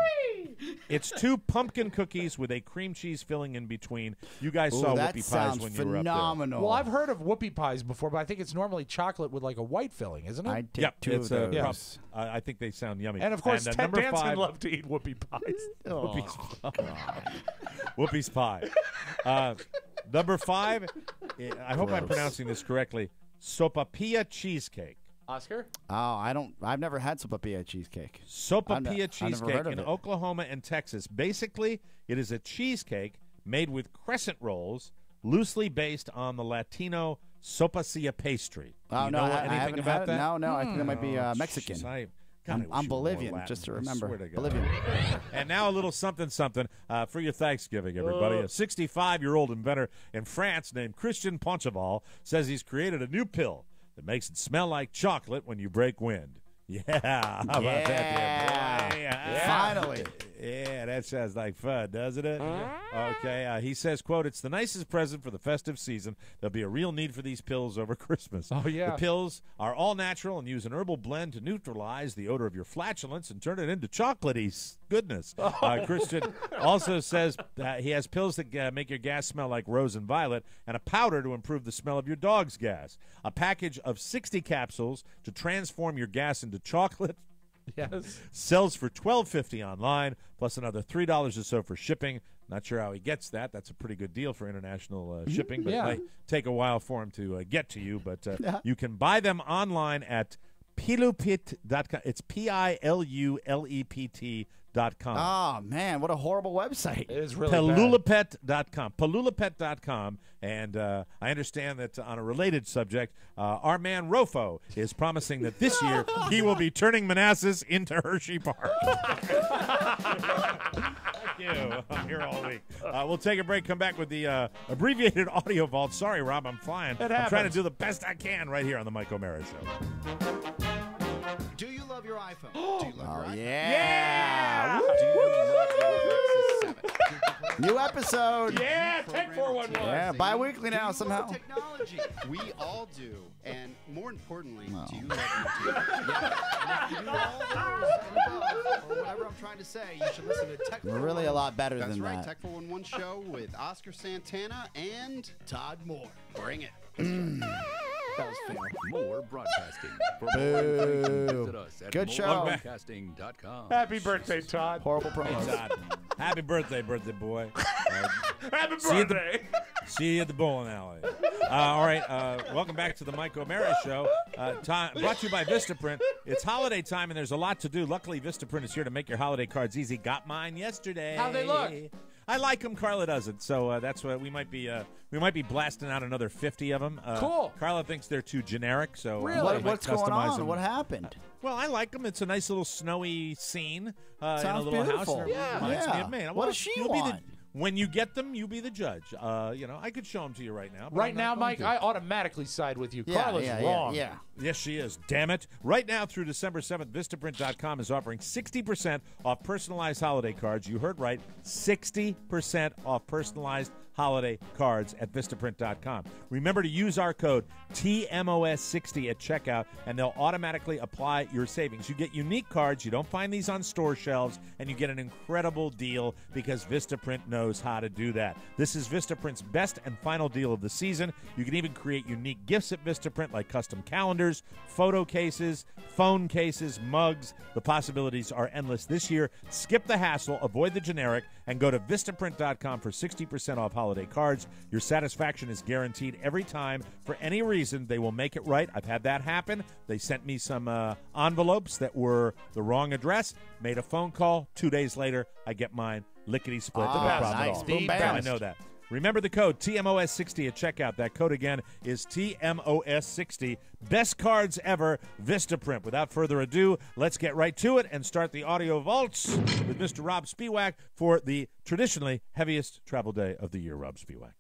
Speaker 2: It's 2 pumpkin cookies with a cream cheese filling in between. You guys saw
Speaker 4: that
Speaker 2: whoopie pies
Speaker 4: sounds
Speaker 2: when you were up
Speaker 4: phenomenal.
Speaker 3: Well, I've heard of whoopie pies before, but I think it's normally chocolate with like a white filling, isn't it?
Speaker 4: I'd take
Speaker 2: there. Yep,
Speaker 4: 2
Speaker 2: it's
Speaker 4: of
Speaker 2: a
Speaker 4: those.
Speaker 2: I think they sound yummy.
Speaker 3: And of course, Ted
Speaker 2: number
Speaker 3: Danson
Speaker 2: 5,
Speaker 3: loved to eat whoopie pies.
Speaker 2: Whoopie's pie. Number 5, I hope I'm pronouncing this correctly, sopapilla cheesecake.
Speaker 3: Oscar?
Speaker 4: Oh, I've never had sopapilla cheesecake.
Speaker 2: Sopapilla
Speaker 4: I've never
Speaker 2: cheesecake
Speaker 4: heard of
Speaker 2: in
Speaker 4: it.
Speaker 2: Oklahoma and Texas. Basically, it is a cheesecake made with crescent rolls, loosely based on the Latino sopapilla pastry. Do
Speaker 4: Oh
Speaker 2: you
Speaker 4: no,
Speaker 2: know
Speaker 4: I
Speaker 2: anything
Speaker 4: haven't
Speaker 2: about
Speaker 4: had it.
Speaker 2: that?
Speaker 4: No, I think that might be Mexican.
Speaker 2: Jeez,
Speaker 4: I'm Bolivian, just to remember. Bolivian.
Speaker 2: And now a little something for your Thanksgiving, everybody. A 65-year-old inventor in France named Christian Poncheval says he's created a new pill that makes it smell like chocolate when you break wind. Yeah, how about that, dear boy?
Speaker 4: Finally.
Speaker 2: Yeah, that sounds like fun, doesn't it? Okay, he says, quote, "It's the nicest present for the festive season. There'll be a real need for these pills over Christmas."
Speaker 3: Oh, yeah.
Speaker 2: The pills are all natural and use an herbal blend to neutralize the odor of your flatulence and turn it into chocolatey goodness. Christian also says that he has pills that make your gas smell like rose and violet, and a powder to improve the smell of your dog's gas. A package of 60 capsules to transform your gas into chocolate.
Speaker 3: Yes.
Speaker 2: Sells for $12.50 online, plus another $3 or so for shipping. Not sure how he gets that. That's a pretty good deal for international shipping, but it might take a while for him to get to you. But you can buy them online at pilupit.com. It's PILULEPT.com.
Speaker 4: Oh, man, what a horrible website.
Speaker 3: It is really bad.
Speaker 2: Pelulapet.com. Pelulapet.com. And I understand that on a related subject, our man Rofo is promising that this year he will be turning Manassas into Hershey Park. Thank you. I'm here all week. We'll take a break, come back with the abbreviated audio vault. Sorry, Rob, I'm flying. I'm trying to do the best I can right here on the Mike O'Mara Show.
Speaker 9: Do you love your iPhone? Do you love your iPhone?
Speaker 4: Yeah.
Speaker 9: Do you love your Nexus 7?
Speaker 4: New episode.
Speaker 3: Yeah, Tech 411.
Speaker 4: Yeah, bi-weekly now somehow.
Speaker 9: Technology. We all do. And more importantly, do you love your TV? Yeah. And if you do all those and above, or whatever I'm trying to say, you should listen to Tech 411.
Speaker 4: We're really a lot better
Speaker 9: That's
Speaker 4: than
Speaker 9: right,
Speaker 4: that.
Speaker 9: Tech 411 show with Oscar Santana and Todd Moore. Bring it.
Speaker 4: That was fair.
Speaker 1: More broadcasting. For more information, visit us at
Speaker 4: Good show.
Speaker 1: morebroadcasting.com.
Speaker 3: Happy birthday, Todd.
Speaker 4: Horrible promo.
Speaker 2: Hey, Todd. Happy birthday, boy.
Speaker 3: Happy
Speaker 2: See you at the-
Speaker 3: birthday.
Speaker 2: See you at the bowling alley. All right, welcome back to the Mike O'Mara Show. Brought to you by Vistaprint. It's holiday time, and there's a lot to do. Luckily, Vistaprint is here to make your holiday cards easy. Got mine yesterday.
Speaker 3: How'd they look?
Speaker 2: I like them. Carla doesn't, so that's what we might be blasting out another 50 of them.
Speaker 3: Cool.
Speaker 2: Carla thinks they're too generic, so
Speaker 3: Really?
Speaker 2: I might
Speaker 4: What's going
Speaker 2: customize
Speaker 4: on?
Speaker 2: them.
Speaker 4: What happened?
Speaker 2: Well, I like them. It's a nice little snowy scene in a
Speaker 4: Sounds
Speaker 2: little
Speaker 4: beautiful.
Speaker 2: house. And it reminds me of Maine.
Speaker 4: What
Speaker 2: Well,
Speaker 4: does she
Speaker 2: you'll be
Speaker 4: want?
Speaker 2: when you get them, you be the judge. I could show them to you right now. but
Speaker 3: Right
Speaker 2: I'm not
Speaker 3: now,
Speaker 2: going
Speaker 3: Mike,
Speaker 2: to.
Speaker 3: I automatically side with you.
Speaker 4: Yeah,
Speaker 3: Carla's
Speaker 4: yeah,
Speaker 3: wrong.
Speaker 4: yeah.
Speaker 2: Yes, she is. Damn it. Right now through December 7th, Vistaprint.com is offering 60% off personalized holiday cards. You heard right. 60% off personalized holiday cards at Vistaprint.com. Remember to use our code TMOS60 at checkout, and they'll automatically apply your savings. You get unique cards. You don't find these on store shelves, and you get an incredible deal because Vistaprint knows how to do that. This is Vistaprint's best and final deal of the season. You can even create unique gifts at Vistaprint like custom calendars, photo cases, phone cases, mugs. The possibilities are endless this year. Skip the hassle, avoid the generic, And go to Vistaprint.com for 60% off holiday cards. Your satisfaction is guaranteed every time. For any reason, they will make it right. I've had that happen. They sent me some envelopes that were the wrong address, made a phone call. 2 days later, I get mine lickety-split. No problem at all.
Speaker 4: Boom,
Speaker 2: I know that. Remember the code TMOS60 at checkout. That code again is TMOS60. Best cards ever, Vistaprint. Without further ado, let's get right to it and start the audio vaults with Mr. Rob Spiewak for the traditionally heaviest travel day of the year. Rob Spiewak.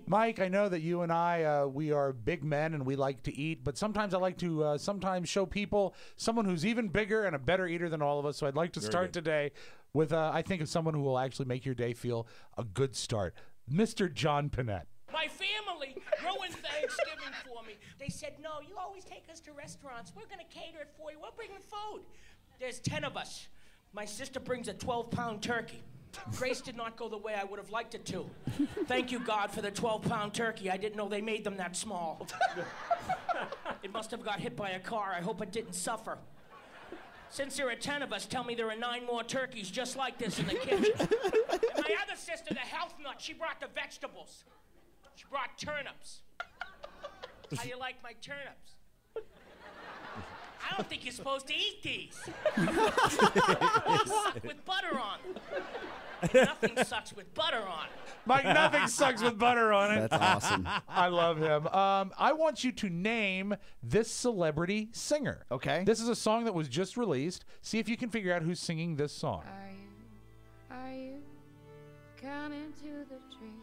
Speaker 3: Mike, I know that you and I, we are big men and we like to eat, but sometimes I like to sometimes show people someone who's even bigger and a better eater than all of us. So I'd like to start today with, I think, of someone who will actually make your day feel a good start. Mr. John Panette.
Speaker 18: My family ruined Thanksgiving for me. They said, no, you always take us to restaurants. We're going to cater it for you. We're bringing food. There's 10 of us. My sister brings a 12-pound turkey. Grace did not go the way I would have liked it to. Thank you, God, for the 12-pound turkey. I didn't know they made them that small. It must have got hit by a car. I hope it didn't suffer. Since there are 10 of us, tell me there are 9 more turkeys just like this in the kitchen. And my other sister, the health nut, she brought the vegetables. She brought turnips. How do you like my turnips? I don't think you're supposed to eat these. They suck with butter on them. Nothing sucks with butter on it.
Speaker 3: Mike, nothing sucks with butter on it.
Speaker 4: That's awesome.
Speaker 3: I love him. I want you to name this celebrity singer.
Speaker 4: Okay.
Speaker 3: This is a song that was just released. See if you can figure out who's singing this song.
Speaker 19: Are you coming to the tree?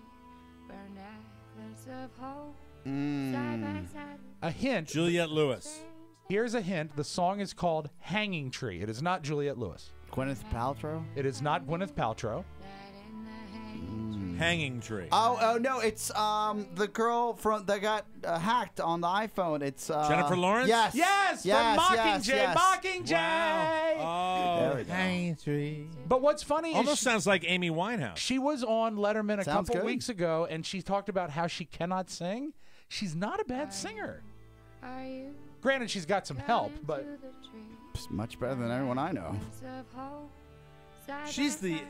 Speaker 19: Burn necklace of hope. Side by side.
Speaker 3: A hint.
Speaker 2: Juliette Lewis.
Speaker 3: Here's a hint. The song is called Hanging Tree. It is not Juliette Lewis.
Speaker 4: Gwyneth Paltrow?
Speaker 3: It is not Gwyneth Paltrow.
Speaker 2: Hanging Tree.
Speaker 4: Oh no! It's the girl from that got hacked on the iPhone. It's
Speaker 2: Jennifer Lawrence.
Speaker 3: Yes, from Mockingjay.
Speaker 4: yes.
Speaker 3: Mockingjay.
Speaker 2: Wow.
Speaker 4: There we go.
Speaker 2: Hanging Tree.
Speaker 3: But what's funny
Speaker 2: Almost
Speaker 3: is
Speaker 2: sounds like Amy Winehouse.
Speaker 3: she was on Letterman a
Speaker 4: Sounds
Speaker 3: couple
Speaker 4: good.
Speaker 3: weeks ago, and she talked about how she cannot sing. She's not a bad singer.
Speaker 19: Are you
Speaker 3: Granted, she's got some help, but
Speaker 4: It's much better than everyone I know.
Speaker 2: She's the.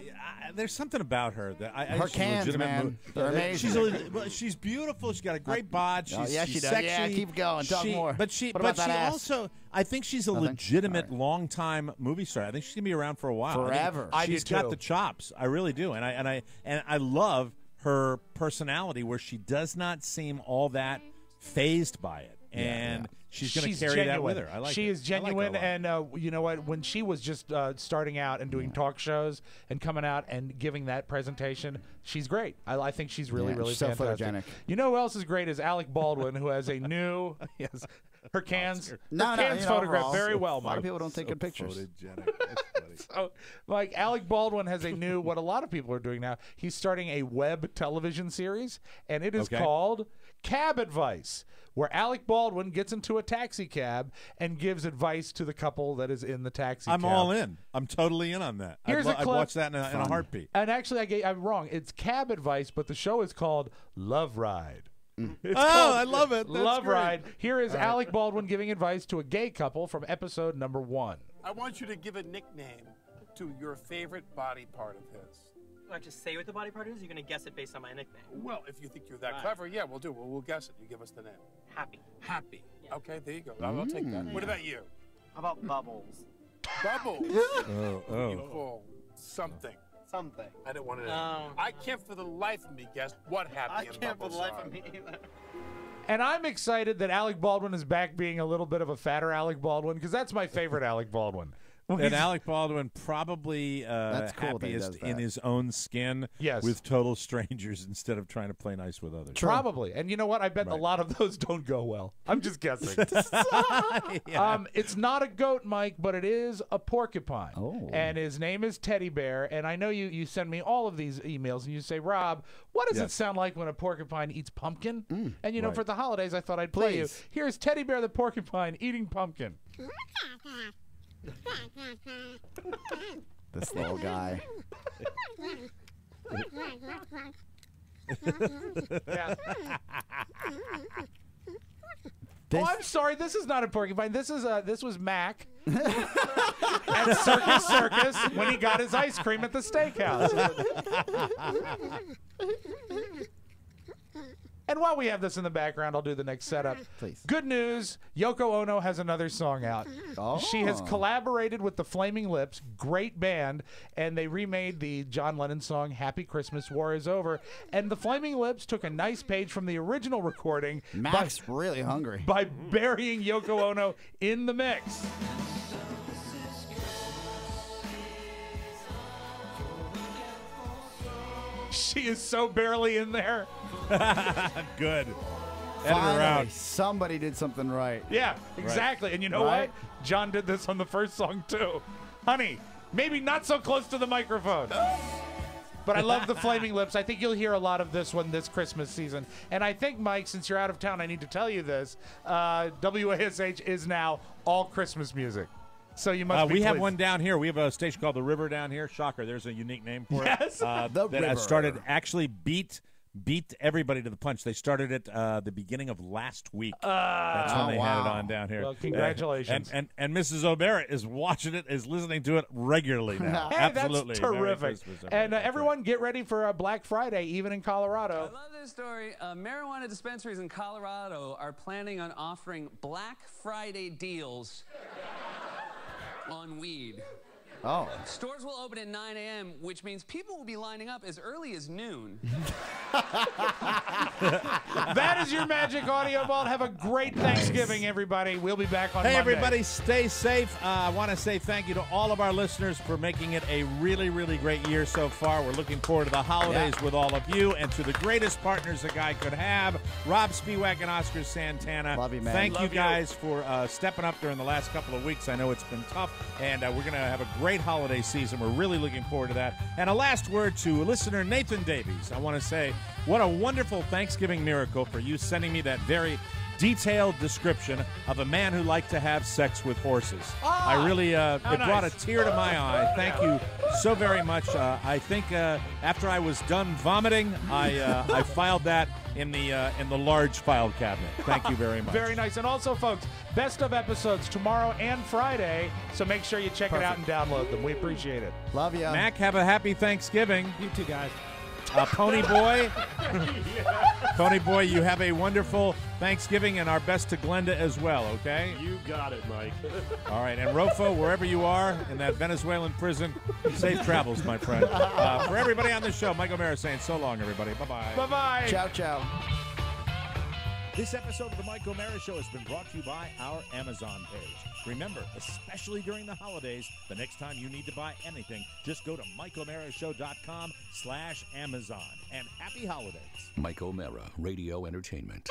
Speaker 2: There's something about her that I.
Speaker 4: Her
Speaker 2: she's a
Speaker 4: cans,
Speaker 2: legitimate
Speaker 4: man.
Speaker 2: mo-
Speaker 4: They're amazing.
Speaker 2: She's beautiful. She's got a great bod. She's,
Speaker 4: Oh, yeah,
Speaker 2: she's
Speaker 4: she does.
Speaker 2: sexy.
Speaker 4: Yeah, keep going. Talk more.
Speaker 2: But she,
Speaker 4: What about
Speaker 2: but she
Speaker 4: that ass?
Speaker 2: also. I think she's a
Speaker 4: Nothing?
Speaker 2: legitimate long-time movie star. I think she's gonna be around for a while.
Speaker 4: Forever.
Speaker 3: I do
Speaker 2: She's got
Speaker 3: too.
Speaker 2: the chops. I really do, and I love her personality, where she does not seem all that phased by it, and she's going to carry that with her. I like
Speaker 3: she
Speaker 2: it.
Speaker 3: is
Speaker 2: I like her a
Speaker 3: genuine,
Speaker 2: lot.
Speaker 3: and you know what? When she was just starting out and doing talk shows and coming out and giving that presentation, she's great. I think she's really,
Speaker 4: Yeah,
Speaker 3: really
Speaker 4: she's so
Speaker 3: fantastic.
Speaker 4: photogenic.
Speaker 3: You know who else is great is Alec Baldwin, who has a new yes. Her cans, her
Speaker 4: No,
Speaker 3: cans
Speaker 4: you know,
Speaker 3: photographed
Speaker 4: overall,
Speaker 3: very well,
Speaker 4: A lot
Speaker 3: Mike.
Speaker 4: of people don't take good pictures.
Speaker 2: Photogenic. That's funny.
Speaker 3: So, like Alec Baldwin has a new, what a lot of people are doing now. He's starting a web television series, and it is called Cab Advice, where Alec Baldwin gets into a taxi cab and gives advice to the couple that is in the taxi
Speaker 2: I'm
Speaker 3: cab.
Speaker 2: all in. I'm totally in on that.
Speaker 3: Here's a
Speaker 2: I'd
Speaker 3: clip.
Speaker 2: watch that in a heartbeat.
Speaker 3: And actually, I'm wrong. It's Cab Advice, but the show is called Love Ride. It's
Speaker 2: Oh,
Speaker 3: called
Speaker 2: I love it. That's
Speaker 3: Love
Speaker 2: great.
Speaker 3: Ride. Here is Alec Baldwin giving advice to a gay couple from episode number 1.
Speaker 20: I want you to give a nickname to your favorite body part of his.
Speaker 21: I just say what the body part is? You're going to guess it based on my nickname.
Speaker 20: Well, if you think you're that
Speaker 21: Right.
Speaker 20: clever, yeah, we'll do. We'll guess it. You give us the name.
Speaker 21: Happy.
Speaker 20: Happy. Okay, there you go. I'll take that. What about you?
Speaker 21: How about Bubbles?
Speaker 20: Bubbles.
Speaker 2: Oh.
Speaker 20: Beautiful. Something.
Speaker 21: Something.
Speaker 20: I didn't want to know.
Speaker 21: No.
Speaker 20: I can't for the life of me guess what happy
Speaker 21: I
Speaker 20: and
Speaker 21: can't for the
Speaker 20: Bubbles
Speaker 21: life
Speaker 20: are.
Speaker 21: of me either.
Speaker 3: And I'm excited that Alec Baldwin is back being a little bit of a fatter Alec Baldwin, because that's my favorite Alec Baldwin. When
Speaker 2: And
Speaker 3: he's-
Speaker 2: Alec Baldwin probably
Speaker 4: That's cool that he
Speaker 2: happiest
Speaker 4: does
Speaker 2: in
Speaker 4: that.
Speaker 2: his own skin
Speaker 3: Yes.
Speaker 2: with total strangers instead of trying to play nice with others.
Speaker 3: Probably. And you know what? I bet a
Speaker 2: Right.
Speaker 3: lot of those don't go well. I'm just guessing.
Speaker 2: Yeah.
Speaker 3: It's not a goat, Mike, but it is a porcupine.
Speaker 4: Oh.
Speaker 3: And his name is Teddy Bear. And I know you send me all of these emails, and you say, Rob, what does it
Speaker 2: Yes.
Speaker 3: sound like when a porcupine eats pumpkin? And, you know,
Speaker 2: Right.
Speaker 3: for the holidays, I thought I'd play you.
Speaker 4: Please.
Speaker 3: Here's Teddy Bear the porcupine eating pumpkin.
Speaker 4: This little guy.
Speaker 3: Yeah. Oh, I'm sorry. This is not a porcupine. This was Mac at Circus Circus when he got his ice cream at the steakhouse. And while we have this in the background, I'll do the next setup.
Speaker 4: Please.
Speaker 3: Good news, Yoko Ono has another song out.
Speaker 4: Oh.
Speaker 3: She has collaborated with the Flaming Lips, great band, and they remade the John Lennon song Happy Christmas, War Is Over. And the Flaming Lips took a nice page from the original recording
Speaker 4: Mac's really hungry.
Speaker 3: by burying Yoko Ono in the mix. She is so barely in there.
Speaker 2: Good.
Speaker 4: Finally, somebody did something right.
Speaker 3: Yeah, exactly. And you know
Speaker 4: Right?
Speaker 3: what? John did this on the first song, too. Honey, maybe not so close to the microphone. But I love the Flaming Lips. I think you'll hear a lot of this one this Christmas season. And I think, Mike, since you're out of town, I need to tell you this. WASH is now all Christmas music. So you must be
Speaker 2: We have
Speaker 3: pleased.
Speaker 2: one down here. We have a station called The River down here. Shocker, there's a unique name for
Speaker 3: Yes.
Speaker 2: it.
Speaker 4: The
Speaker 2: that
Speaker 4: River.
Speaker 2: has started, actually beat everybody to the punch. They started it the beginning of last week. That's when they had it on down here.
Speaker 3: Well, congratulations.
Speaker 2: And Mrs. O'Bara is watching it, is listening to it regularly now.
Speaker 3: Hey,
Speaker 2: Absolutely.
Speaker 3: that's
Speaker 2: Merry
Speaker 3: terrific.
Speaker 2: Christmas,
Speaker 3: And everyone get ready for Black Friday, even in Colorado.
Speaker 6: I love this story. Marijuana dispensaries in Colorado are planning on offering Black Friday deals on weed.
Speaker 4: Oh.
Speaker 6: Stores will open at 9 a.m., which means people will be lining up as early as noon.
Speaker 3: That is your Magic Audio Vault. Have a great Thanksgiving, everybody. We'll be back on
Speaker 2: Hey,
Speaker 3: Monday.
Speaker 2: everybody, stay safe. I want to say thank you to all of our listeners for making it a really, really great year so far. We're looking forward to the holidays with all of you and to the greatest partners a guy could have, Rob Spiewak and Oscar Santana.
Speaker 4: Love you, man.
Speaker 2: Thank you
Speaker 4: Love you.
Speaker 2: guys for stepping up during the last couple of weeks. I know it's been tough, and we're going to have a great holiday season. We're really looking forward to that. And a last word to listener Nathan Davies. I want to say what a wonderful Thanksgiving miracle for you sending me that very detailed description of a man who liked to have sex with horses. I really, it brought a tear to my eye. Thank you so very much. I think after I was done vomiting, I filed that in the large file cabinet. Thank you very much.
Speaker 3: Very nice. And also, folks, best of episodes tomorrow and Friday, so make sure you check it out and download them. We appreciate it.
Speaker 4: Love you.
Speaker 2: Mac, have a happy Thanksgiving.
Speaker 17: You too, guys.
Speaker 2: Pony Boy, Pony Boy, you have a wonderful Thanksgiving, and our best to Glenda as well, okay?
Speaker 11: You got it, Mike.
Speaker 2: All right, and Rofo, wherever you are in that Venezuelan prison, safe travels, my friend. For everybody on the show, Mike O'Mara saying so long, everybody. Bye-bye.
Speaker 3: Bye-bye.
Speaker 4: Ciao, ciao.
Speaker 2: This episode of The Mike O'Mara Show has been brought to you by our Amazon page. Remember, especially during the holidays, the next time you need to buy anything, just go to MikeO'MaraShow.com/Amazon. And happy holidays.
Speaker 1: Mike O'Mara, Radio Entertainment.